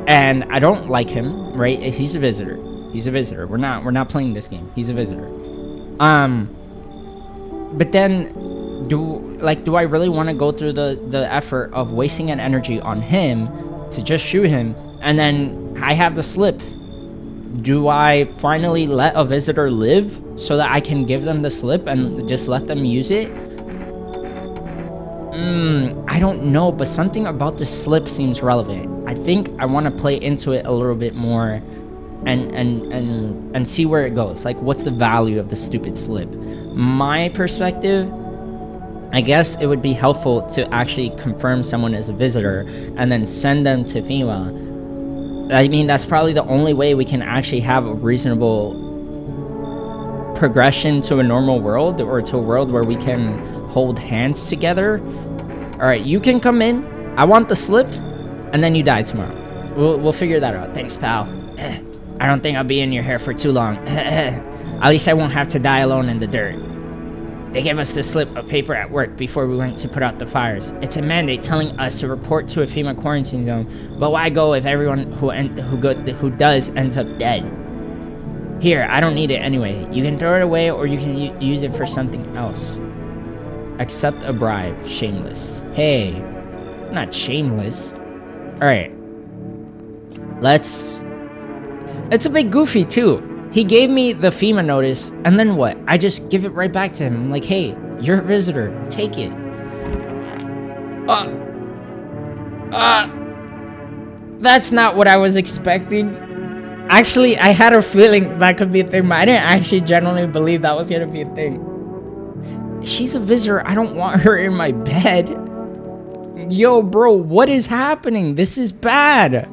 and I don't like him, right? He's a visitor. He's a visitor. We're not playing this game. He's a visitor. But then, do I really want to go through the effort of wasting an energy on him to just shoot him, and then I have the slip? Do I finally let a visitor live so that I can give them the slip and just let them use it? I don't know, but something about the slip seems relevant. I think I want to play into it a little bit more and see where it goes. Like, what's the value of the stupid slip? My perspective, I guess it would be helpful to actually confirm someone as a visitor and then send them to FEMA. I mean, that's probably the only way we can actually have a reasonable progression to a normal world, or to a world where we can hold hands together. All right, you can come in. I want the slip, and then you die tomorrow. We'll figure that out. Thanks, pal. I don't think I'll be in your hair for too long. At least I won't have to die alone in the dirt. They gave us the slip of paper at work before we went to put out the fires. It's a mandate telling us to report to a FEMA quarantine zone, but why go if everyone who does ends up dead? Here, I don't need it anyway. You can throw it away, or you can use it for something else. Accept a bribe. Shameless. Hey, I'm not shameless. Alright. It's a bit goofy too. He gave me the FEMA notice, and then what? I just give it right back to him. I'm like, hey, you're a visitor. Take it. That's not what I was expecting. Actually, I had a feeling that could be a thing, but I didn't actually genuinely believe that was gonna be a thing. She's a visitor. I don't want her in my bed. Yo, bro, what is happening? This is bad.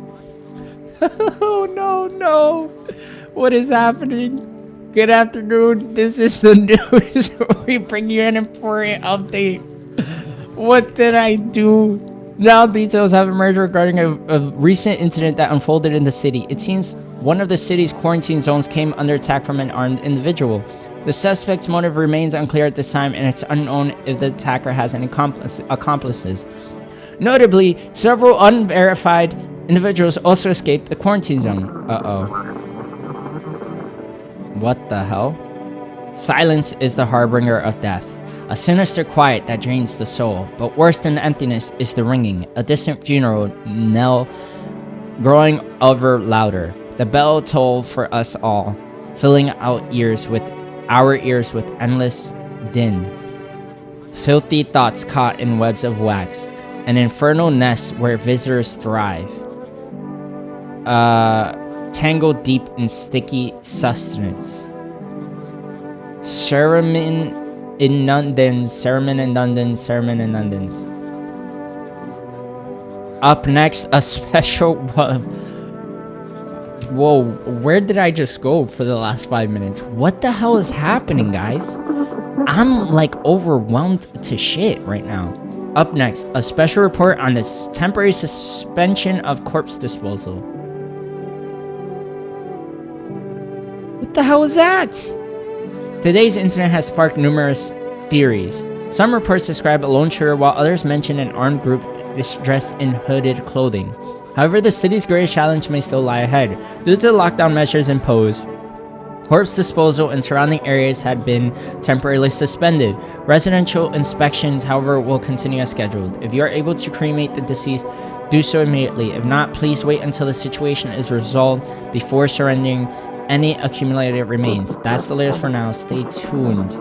Oh, no. What is happening? Good afternoon. This is the news. We bring you an important update. What did I do? Now details have emerged regarding a recent incident that unfolded in the city. It seems one of the city's quarantine zones came under attack from an armed individual. The suspect's motive remains unclear at this time, and it's unknown if the attacker has any accomplices. Notably, several unverified individuals also escaped the quarantine zone. Uh-oh. What the hell? Silence is the harbinger of death. A sinister quiet that drains the soul, but worse than the emptiness is the ringing, a distant funeral knell growing ever louder. The bell tolled for us all, filling our ears with endless din. Filthy thoughts caught in webs of wax, an infernal nest where visitors thrive. Tangled deep in sticky sustenance. Sermon in London's. Up next, a special... Whoa, where did I just go for the last 5 minutes? What the hell is happening, guys? I'm like overwhelmed to shit right now. Up next, a special report on this temporary suspension of corpse disposal. What the hell was that? Today's incident has sparked numerous theories. Some reports describe a lone shooter, while others mention an armed group dressed in hooded clothing. However, the city's greatest challenge may still lie ahead. Due to the lockdown measures imposed, corpse disposal in surrounding areas had been temporarily suspended. Residential inspections, however, will continue as scheduled. If you are able to cremate the deceased, do so immediately. If not, please wait until the situation is resolved before surrendering any accumulated remains. That's the latest for now. Stay tuned.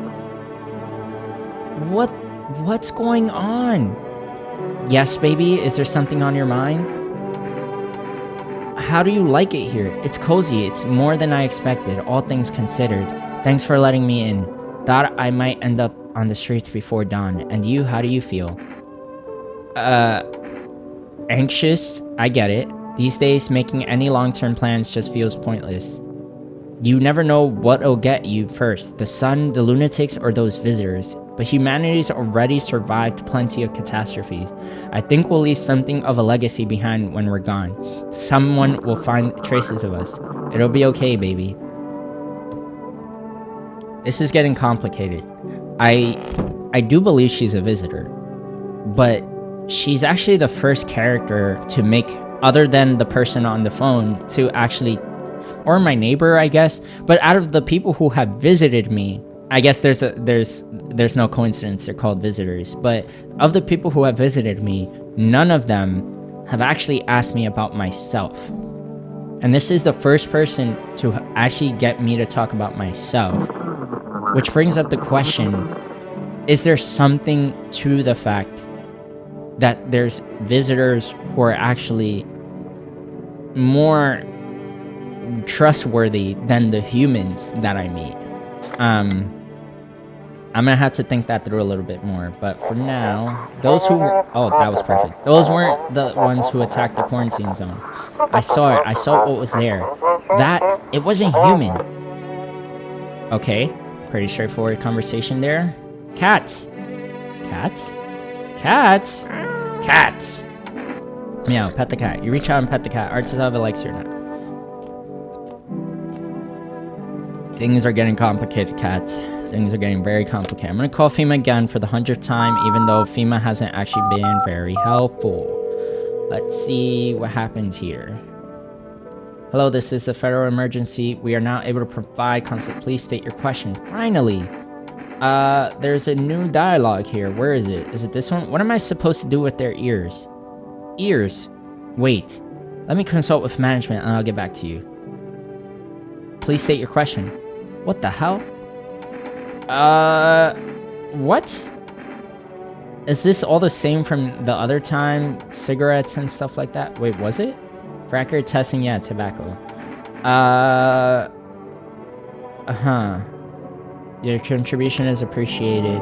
What's going on? Yes, baby, is there something on your mind? How do you like it here? It's cozy. It's more than I expected, all things considered. Thanks for letting me in. Thought I might end up on the streets before dawn. And you, how do you feel? Anxious? I get it. These days, making any long-term plans just feels pointless. You never know what'll get you first, the sun, the lunatics, or those visitors. But humanity's already survived plenty of catastrophes. I think we'll leave something of a legacy behind when we're gone. Someone will find traces of us. It'll be okay, baby. This is getting complicated. I do believe she's a visitor, but she's actually the first character to make, other than the person on the phone, to actually, or my neighbor, I guess. But out of the people who have visited me, I guess there's no coincidence they're called visitors, but of the people who have visited me, none of them have actually asked me about myself. And this is the first person to actually get me to talk about myself, which brings up the question, is there something to the fact that there's visitors who are actually more trustworthy than the humans that I meet? I'm gonna have to think that through a little bit more, but for now, those who were, oh, that was perfect. Those weren't the ones who attacked the quarantine zone. I saw it. I saw what was there. It wasn't human. Okay, pretty straightforward conversation there. Cat. Meow, pet the cat. You reach out and pet the cat. Arts of it likes you or not. Things are getting complicated, cat. Things are getting very complicated. I'm gonna call FEMA again for the 100th time, even though FEMA hasn't actually been very helpful. Let's see what happens here. Hello, this is the federal emergency. We are now able to provide consult. Please state your question. Finally. There's a new dialogue here. Where is it? Is it this one? What am I supposed to do with their ears? Ears? Wait. Let me consult with management and I'll get back to you. Please state your question. What the hell? What? Is this all the same from the other time? Cigarettes and stuff like that? Wait, was it? For accurate testing, yeah, tobacco. Your contribution is appreciated.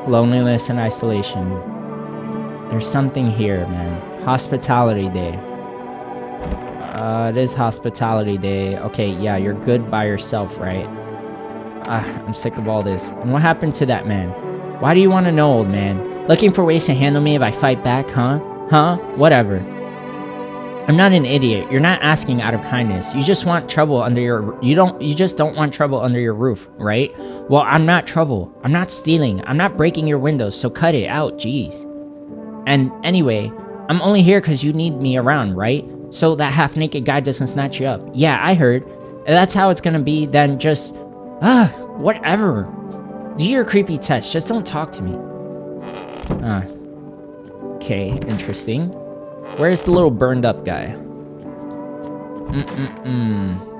Loneliness and isolation. There's something here, man. Hospitality day. It is hospitality day. Okay, yeah, you're good by yourself, right? I'm sick of all this. And what happened to that man? Why do you want to know, old man? Looking for ways to handle me if I fight back, huh? Huh? Whatever. I'm not an idiot. You're not asking out of kindness. You just want trouble under your you just don't want trouble under your roof, right? Well, I'm not trouble. I'm not stealing. I'm not breaking your windows, so cut it out, jeez. And anyway, I'm only here cuz you need me around, right? So that half-naked guy doesn't snatch you up. Yeah, I heard. If that's how it's going to be, then just whatever. Do your creepy test. Just don't talk to me. Okay, interesting. Where's the little burned up guy?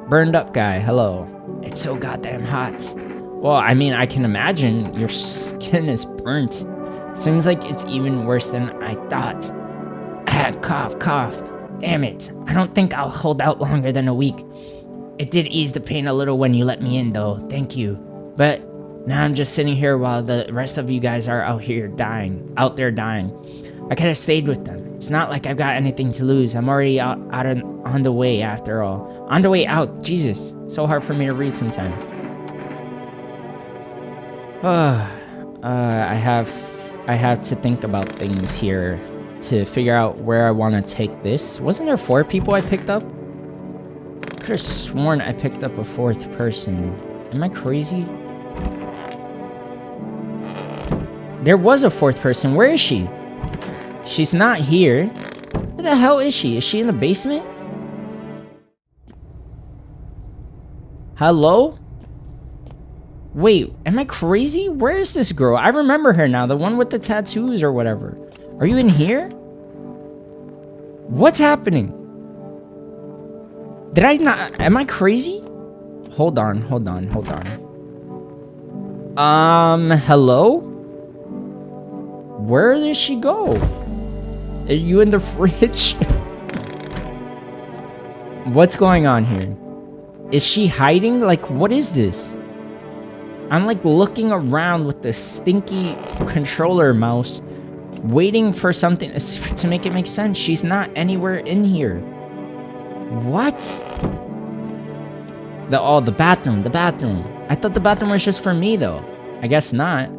Burned up guy, hello. It's so goddamn hot. Well, I mean, I can imagine your skin is burnt. Seems like it's even worse than I thought. Cough, cough. Damn it. I don't think I'll hold out longer than a week. It did ease the pain a little when you let me in, though. Thank you. But now I'm just sitting here while the rest of you guys are out there dying. I could have stayed with them. It's not like I've got anything to lose. I'm already on the way after all. On the way out. Jesus. So hard for me to read sometimes. I have to think about things here to figure out where I want to take this. Wasn't there 4 people I picked up? Could have sworn I picked up a 4th person. Am I crazy? There was a 4th person. Where is she? She's not here. Where the hell is she? Is she in the basement? Hello? Wait, am I crazy? Where is this girl? I remember her now. The one with the tattoos or whatever. Are you in here? What's happening? Did I not... Am I crazy? Hold on. Hello? Where did she go? Are you in the fridge? What's going on here? Is she hiding? Like, what is this? I'm like looking around with the stinky controller mouse, waiting for something to make it make sense. She's not anywhere in here. What? The bathroom. I thought the bathroom was just for me, though. I guess not.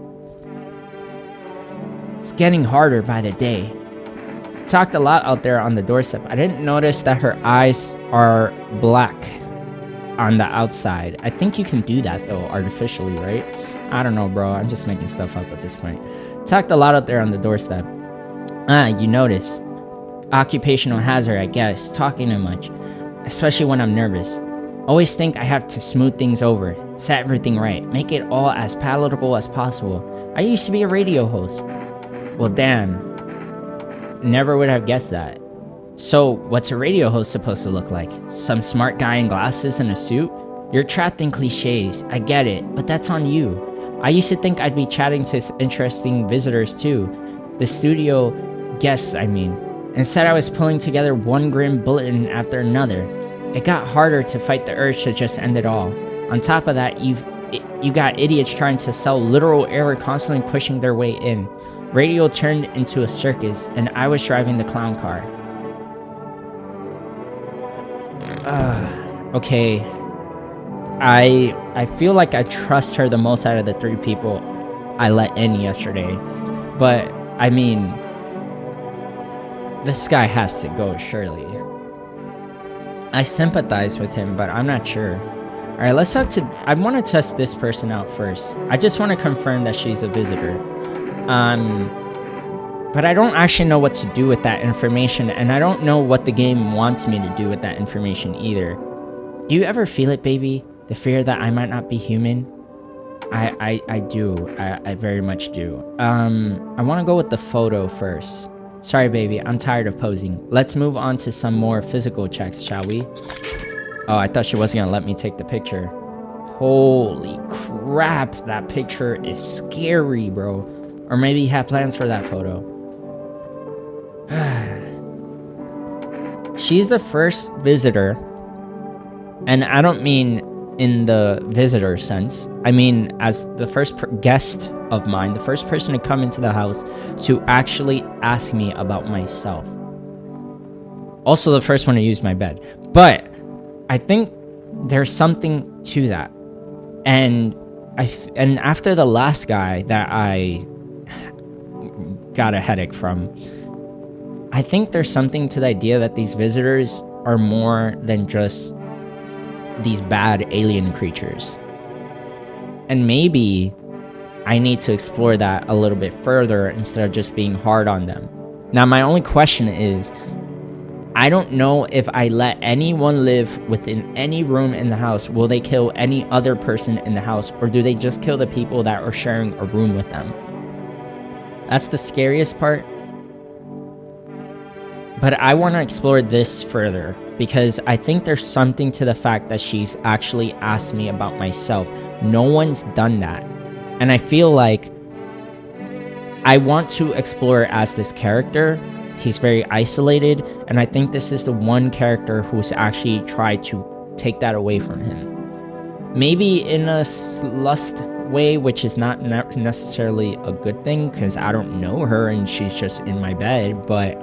It's getting harder by the day. Talked a lot out there on the doorstep. I didn't notice that her eyes are black on the outside. I think you can do that, though, artificially, right? I don't know, bro. I'm just making stuff up at this point. Talked a lot out there on the doorstep. You notice. Occupational hazard, I guess. Talking too much. Especially when I'm nervous. Always think I have to smooth things over. Set everything right. Make it all as palatable as possible. I used to be a radio host. Well, damn. Never would have guessed that. So, what's a radio host supposed to look like? Some smart guy in glasses and a suit? You're trapped in cliches. I get it, but that's on you. I used to think I'd be chatting to interesting visitors too. The studio guests, I mean. Instead, I was pulling together one grim bulletin after another. It got harder to fight the urge to just end it all. On top of that, you got idiots trying to sell literal error, constantly pushing their way in. Radio turned into a circus, and I was driving the clown car. Okay. I feel like I trust her the most out of the 3 people I let in yesterday. But, I mean, this guy has to go, surely. I sympathize with him, but I'm not sure. Alright, let's talk to... I want to test this person out first. I just want to confirm that she's a visitor. But I don't actually know what to do with that information, and I don't know what the game wants me to do with that information either. Do you ever feel it, baby? The fear that I might not be human? I do. I very much do. I want to go with the photo first. Sorry, baby. I'm tired of posing. Let's move on to some more physical checks, shall we? Oh, I thought she wasn't gonna let me take the picture. Holy crap. That picture is scary, bro. Or maybe you have plans for that photo. She's the first visitor. And I don't mean in the visitor sense. I mean, as the first guest of mine, the first person to come into the house to actually ask me about myself. Also, the first one to use my bed. But I think there's something to that. And after the last guy that I got a headache from, I think there's something to the idea that these visitors are more than just these bad alien creatures. And maybe I need to explore that a little bit further instead of just being hard on them. Now, my only question is, I don't know if I let anyone live within any room in the house, will they kill any other person in the house, or do they just kill the people that are sharing a room with them? That's the scariest part. But I want to explore this further because I think there's something to the fact that she's actually asked me about myself. No one's done that. And I feel like I want to explore as this character. He's very isolated, and I think this is the one character who's actually tried to take that away from him. Maybe in a lust way, which is not necessarily a good thing because I don't know her and she's just in my bed, but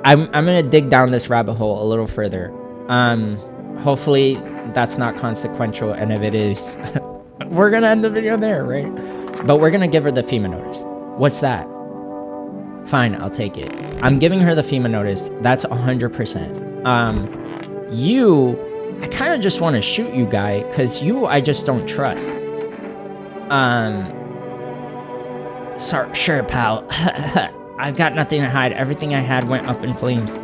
I'm gonna dig down this rabbit hole a little further. Hopefully that's not consequential, and if it is, we're gonna end the video there, right? But we're gonna give her the FEMA notice. What's that? Fine, I'll take it. I'm giving her the FEMA notice. That's 100%. I kind of just want to shoot you, guy, because I just don't trust. Sorry, sure, pal. I've got nothing to hide. Everything I had went up in flames.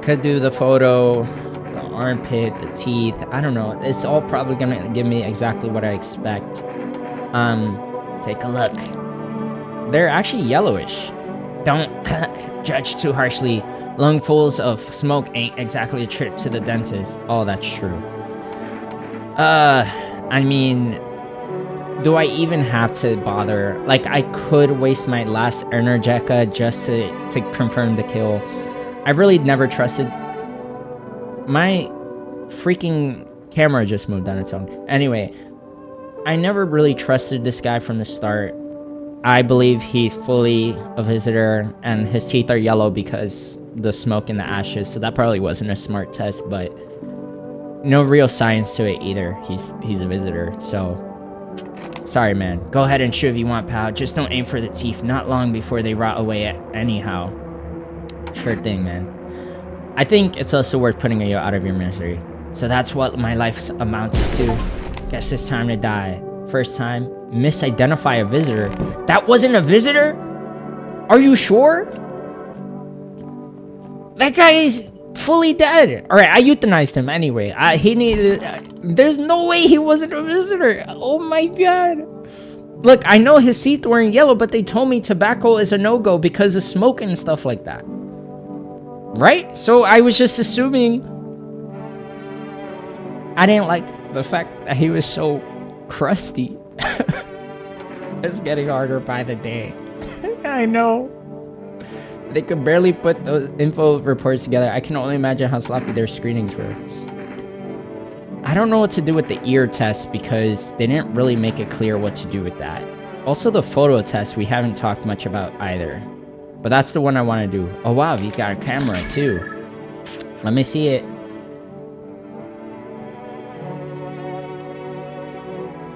Could do the photo, the armpit, the teeth. I don't know. It's all probably gonna give me exactly what I expect. Take a look. They're actually yellowish. Don't judge too harshly. Lungfuls of smoke ain't exactly a trip to the dentist. Oh, that's true. I mean, do I even have to bother? Like, I could waste my last Energeca just to confirm the kill. I really never trusted. My freaking camera just moved on its own. Anyway, I never really trusted this guy from the start. I believe he's fully a visitor, and his teeth are yellow because the smoke and the ashes, so that probably wasn't a smart test, but no real science to it either. He's a visitor, so sorry, man. Go ahead and shoot if you want, pal. Just don't aim for the teeth. Not long before they rot away anyhow. Sure thing, man. I think it's also worth putting you out of your misery. So that's what my life's amounted to. Guess it's time to die. First time, misidentify a visitor. That wasn't a visitor? Are you sure? That guy is fully dead. All right, I euthanized him anyway. He needed. There's no way he wasn't a visitor. Oh my god. Look, I know his teeth weren't yellow, but they told me tobacco is a no-go because of smoke and stuff like that. Right? So I was just assuming. I didn't like the fact that he was so crusty. It's getting harder by the day. I know. They could barely put those info reports together. I can only imagine how sloppy their screenings were. I don't know what to do with the ear test because they didn't really make it clear what to do with that. Also, the photo test we haven't talked much about either. But that's the one I want to do. Oh wow, we got a camera too. Let me see it.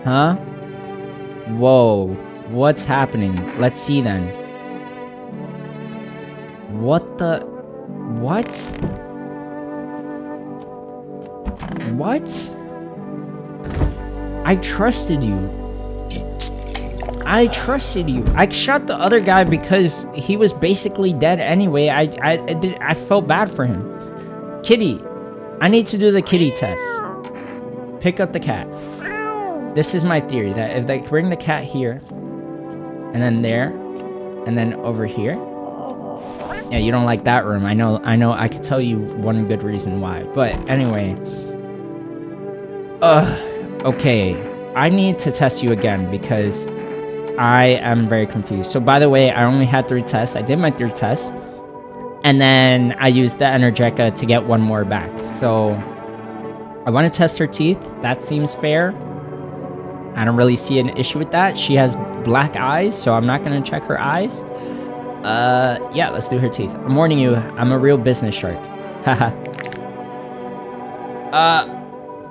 Huh? Whoa. What's happening? Let's see then. What the... What? What? I trusted you. I trusted you. I shot the other guy because he was basically dead anyway. I felt bad for him. Kitty. I need to do the kitty test. Pick up the cat. This is my theory, that if they bring the cat here, and then there, and then over here. Yeah, you don't like that room. I know, I could tell you one good reason why. But anyway. Okay. I need to test you again because I am very confused. So by the way, I only had 3 tests. I did my 3rd test. And then I used the Energetica to get one more back. So I want to test her teeth. That seems fair. I don't really see an issue with that. She has black eyes, so I'm not going to check her eyes. Yeah, let's do her teeth. I'm warning you, I'm a real business shark. Haha.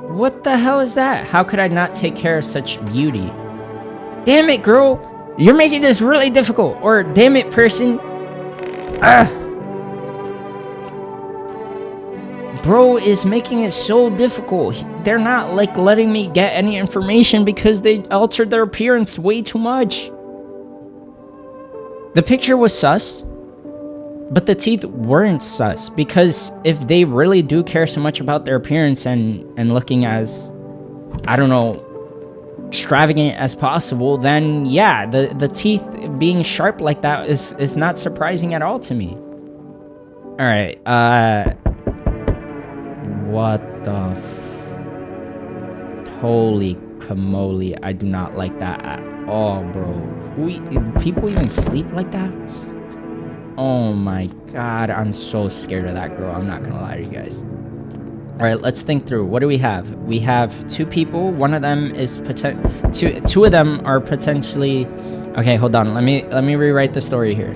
What the hell is that? How could I not take care of such beauty? Damn it, girl! You're making this really difficult. Or, damn it, person. Bro is making it so difficult. They're not, like, letting me get any information because they altered their appearance way too much. The picture was sus, but the teeth weren't sus, because if they really do care so much about their appearance and looking as, I don't know, extravagant as possible, then yeah, the teeth being sharp like that is not surprising at all to me. Alright, what the holy camole, I do not like that at all, bro. People even sleep like that? Oh my god, I'm so scared of that girl. I'm not gonna lie to you guys. Alright, let's think through. What do we have? We have 2 people. One of them is two of them are potentially... Okay, hold on. Let me rewrite the story here.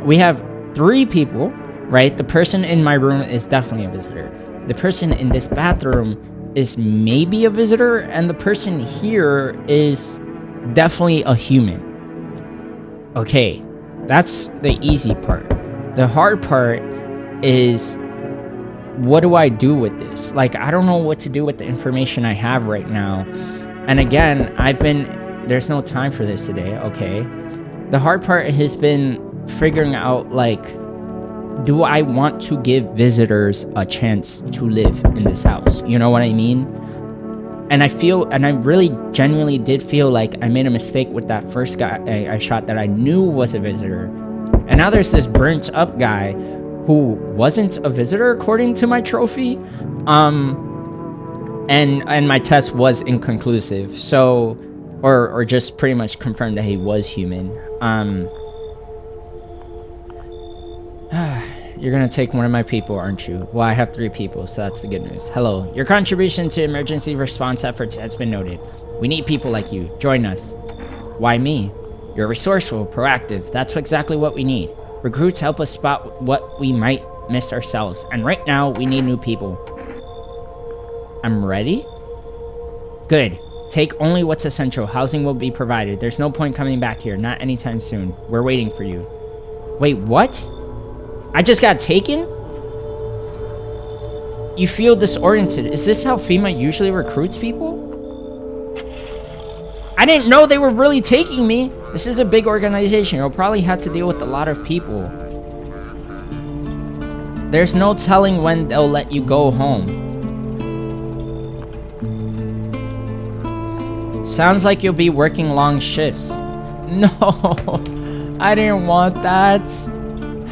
We have 3 people, right? The person in my room is definitely a visitor. The person in this bathroom is maybe a visitor, and the person here is definitely a human. Okay, that's the easy part. The hard part is, what do I do with this? Like, I don't know what to do with the information I have right now. And again, there's no time for this today, okay? The hard part has been figuring out, like, do I want to give visitors a chance to live in this house? You know what I mean? And I really genuinely did feel like I made a mistake with that first guy I shot that I knew was a visitor. And now there's this burnt up guy who wasn't a visitor according to my trophy. And my test was inconclusive. So, or just pretty much confirmed that he was human. You're gonna take one of my people, aren't you? Well, I have 3 people, so that's the good news. Hello. Your contribution to emergency response efforts has been noted. We need people like you. Join us. Why me? You're resourceful, proactive. That's exactly what we need. Recruits help us spot what we might miss ourselves. And right now, we need new people. I'm ready? Good. Take only what's essential. Housing will be provided. There's no point coming back here. Not anytime soon. We're waiting for you. Wait, what? I just got taken? You feel disoriented. Is this how FEMA usually recruits people? I didn't know they were really taking me. This is a big organization. You'll probably have to deal with a lot of people. There's no telling when they'll let you go home. Sounds like you'll be working long shifts. No, I didn't want that.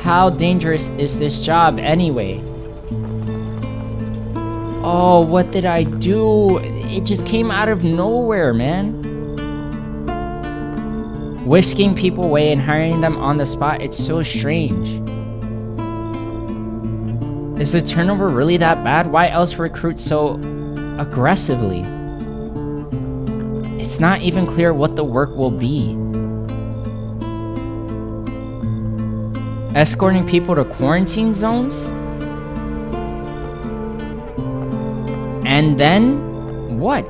How dangerous is this job anyway? Oh, what did I do? It just came out of nowhere, man. Whisking people away and hiring them on the spot, it's so strange. Is the turnover really that bad? Why else recruit so aggressively? It's not even clear what the work will be. Escorting people to quarantine zones? And then what?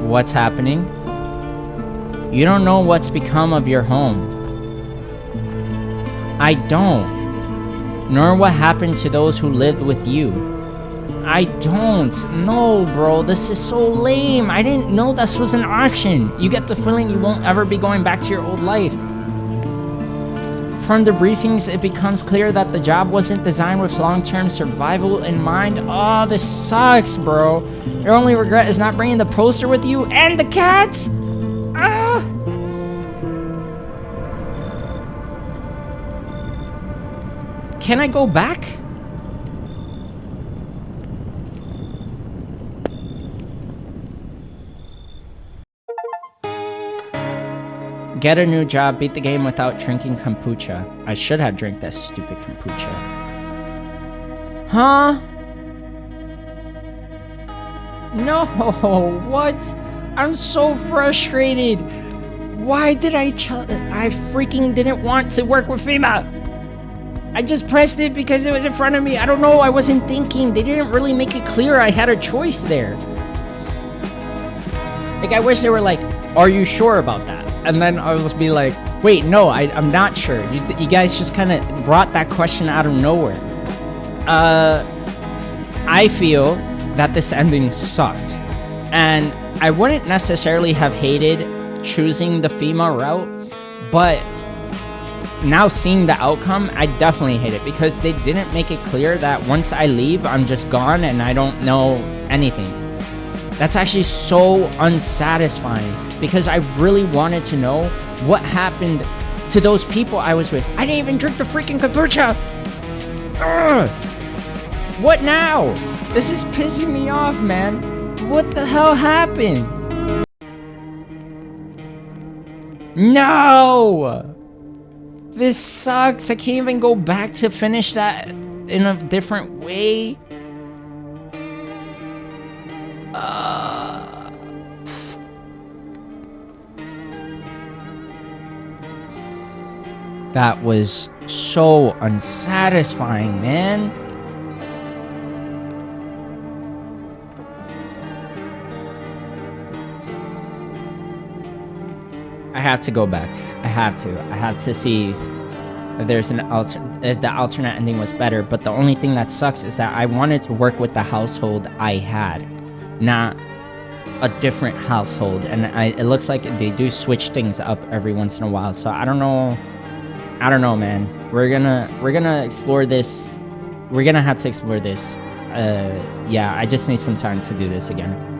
What's happening? You don't know what's become of your home. I don't. Nor what happened to those who lived with you. I don't. No, bro. This is so lame. I didn't know this was an option. You get the feeling you won't ever be going back to your old life. From the briefings, it becomes clear that the job wasn't designed with long-term survival in mind. Oh, this sucks, bro. Your only regret is not bringing the poster with you and the cats? Ah! Can I go back? Get a new job, beat the game without drinking kombucha. I should have drank that stupid kombucha. Huh? No, what? I'm so frustrated. Why did I freaking didn't want to work with FEMA. I just pressed it because it was in front of me. I don't know, I wasn't thinking. They didn't really make it clear I had a choice there. Like, I wish they were like, are you sure about that? And then I was be like, wait, no, I'm not sure. You guys just kind of brought that question out of nowhere. I feel that this ending sucked. And I wouldn't necessarily have hated choosing the FEMA route, but now seeing the outcome, I definitely hate it because they didn't make it clear that once I leave, I'm just gone and I don't know anything. That's actually so unsatisfying because I really wanted to know what happened to those people I was with. I didn't even drink the freaking kombucha. Ugh. What now? This is pissing me off, man. What the hell happened? No! This sucks. I can't even go back to finish that in a different way. That was so unsatisfying, man. I have to go back. I have to see if there's the alternate ending was better. But the only thing that sucks is that I wanted to work with the household I had, not a different household. And it looks like they do switch things up every once in a while. So I don't know, man. We're gonna explore this. We're gonna have to explore this. Yeah, I just need some time to do this again.